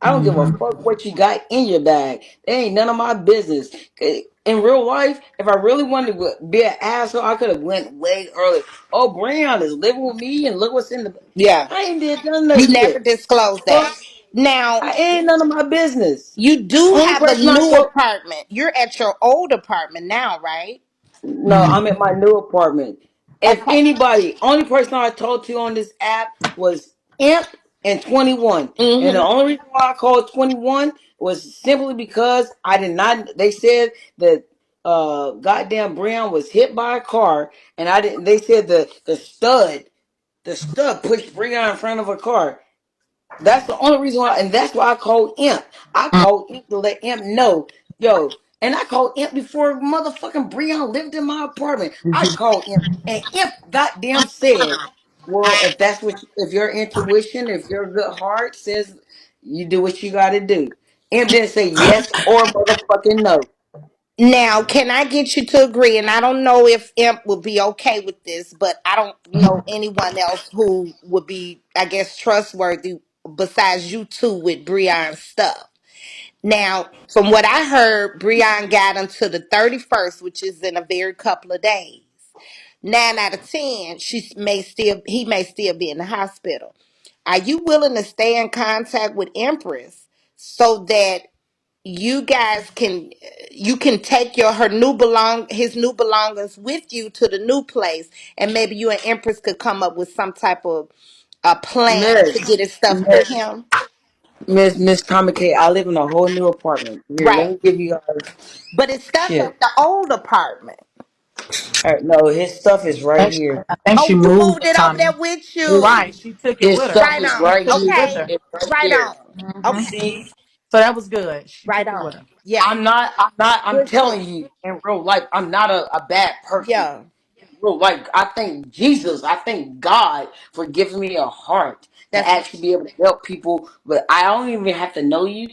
I don't give a Hmm. fuck what you got in your bag. It ain't none of my business. 'Kay, in real life, if I really wanted to be an asshole, I could have went way earlier. Oh, Breon is living with me and look what's in the. Yeah, I ain't did none of that you never shit. disclosed that. Fuck, Now, I ain't none of my business. you do Only have a person I new told. apartment. You're at your old apartment now, right? No, I'm at my new apartment. If Okay. anybody, only person I talked to on this app was Imp and 21. And the Mm-hmm. only reason why I called 21 was simply because I did not, they said that goddamn Brown was hit by a car and I didn't, they said the stud pushed Breon in front of a car. That's the only reason why, and that's why I called Imp. I called Imp to let Imp know, yo. And I called Imp before motherfucking Breon lived in my apartment. I called Imp, and Imp goddamn said, "Well, if that's what, if your intuition, if your good heart says you do what you got to do." Imp didn't say yes or motherfucking no. Now, can I get you to agree? And I don't know if Imp would be okay with this, but I don't know anyone else who would be, I guess, trustworthy besides you two with Breon's stuff. Now, from what I heard, Breon got until the 31st, which is in a very couple of days. 9 out of 10, he may still be in the hospital. Are you willing to stay in contact with Empress so that you can take his new belongings with you to the new place, and maybe you and Empress could come up with some type of a plan to Miss, get his stuff to Miss, him? Miss Tommy K, I live in a whole new apartment. Here, let Right. me give you guys But his stuff shit. at the old apartment. All right, no, his stuff is right here. I think she Oh, you moved moved it, it over Tommy. there with His you. Right. She took it his with her. stuff Right is She on. right took it here. with Okay. her. It's right Right here. on. Hmm. Okay. See, So that was good. She Right took it on. with her. Yeah. I'm Good telling choice. you, in real life, I'm not a bad person. Yeah. Real life, I thank Jesus, I thank God for giving me a heart to That's actually be able to help people. But I don't even have to know you.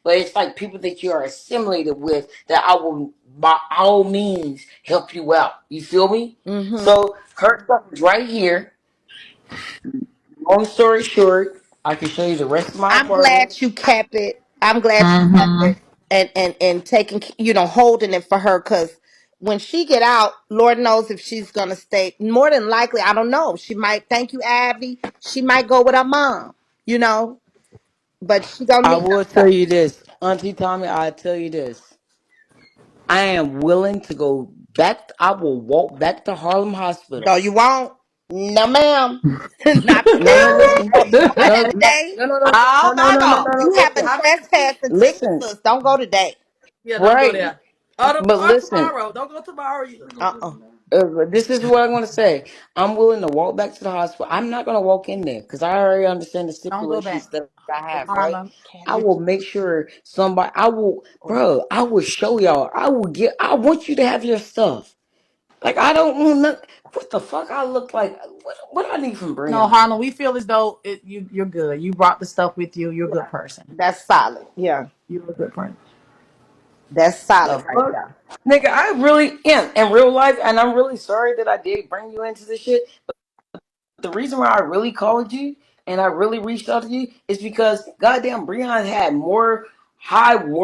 But it's like people that you are assimilated with that I will by all means help you out. You feel me? mm-hmm. So her stuff is right here. Long story short, I can show you the rest of my I'm glad apartment. you kept it. I'm glad you kept Hmm. it and taking, holding it for her, because when she get out, Lord knows if she's gonna stay. More than likely, I don't know. She might. Thank you, Abby. She might go with her mom. You know, but she gonna I need will her tell stuff. you this, Auntie Tommy. I tell you this. I am willing to go back. I will walk back to Harlem No, Hospital. you won't. No, ma'am. Not No, no, today. listen. Not No, no, today. no, no, no, Oh no, my no, no, no, God. no. You have a Listen, How many trespassing ticket, listen. sis. Don't go today. Yeah, don't go Right, there. Or, but or listen. tomorrow. Don't go tomorrow either. This is what I'm going to say. I'm willing to walk back to the hospital. I'm not going to walk in there because I already understand the Don't go back. stipulations that I have, right? Harlem. I will make sure somebody, bro, I will show y'all. I want you to have your stuff. Like, I don't want nothing. What the fuck I look like? What I need from No, Breon? Harlem, we feel as though you're good. You brought the stuff with you. You're a good person. That's solid. Yeah. You're a good person. That's The solid right fuck? there. Nigga, I really am in real life, and I'm really sorry that I did bring you into this shit. The reason why I really called you and I really reached out to you is because goddamn Breon had more high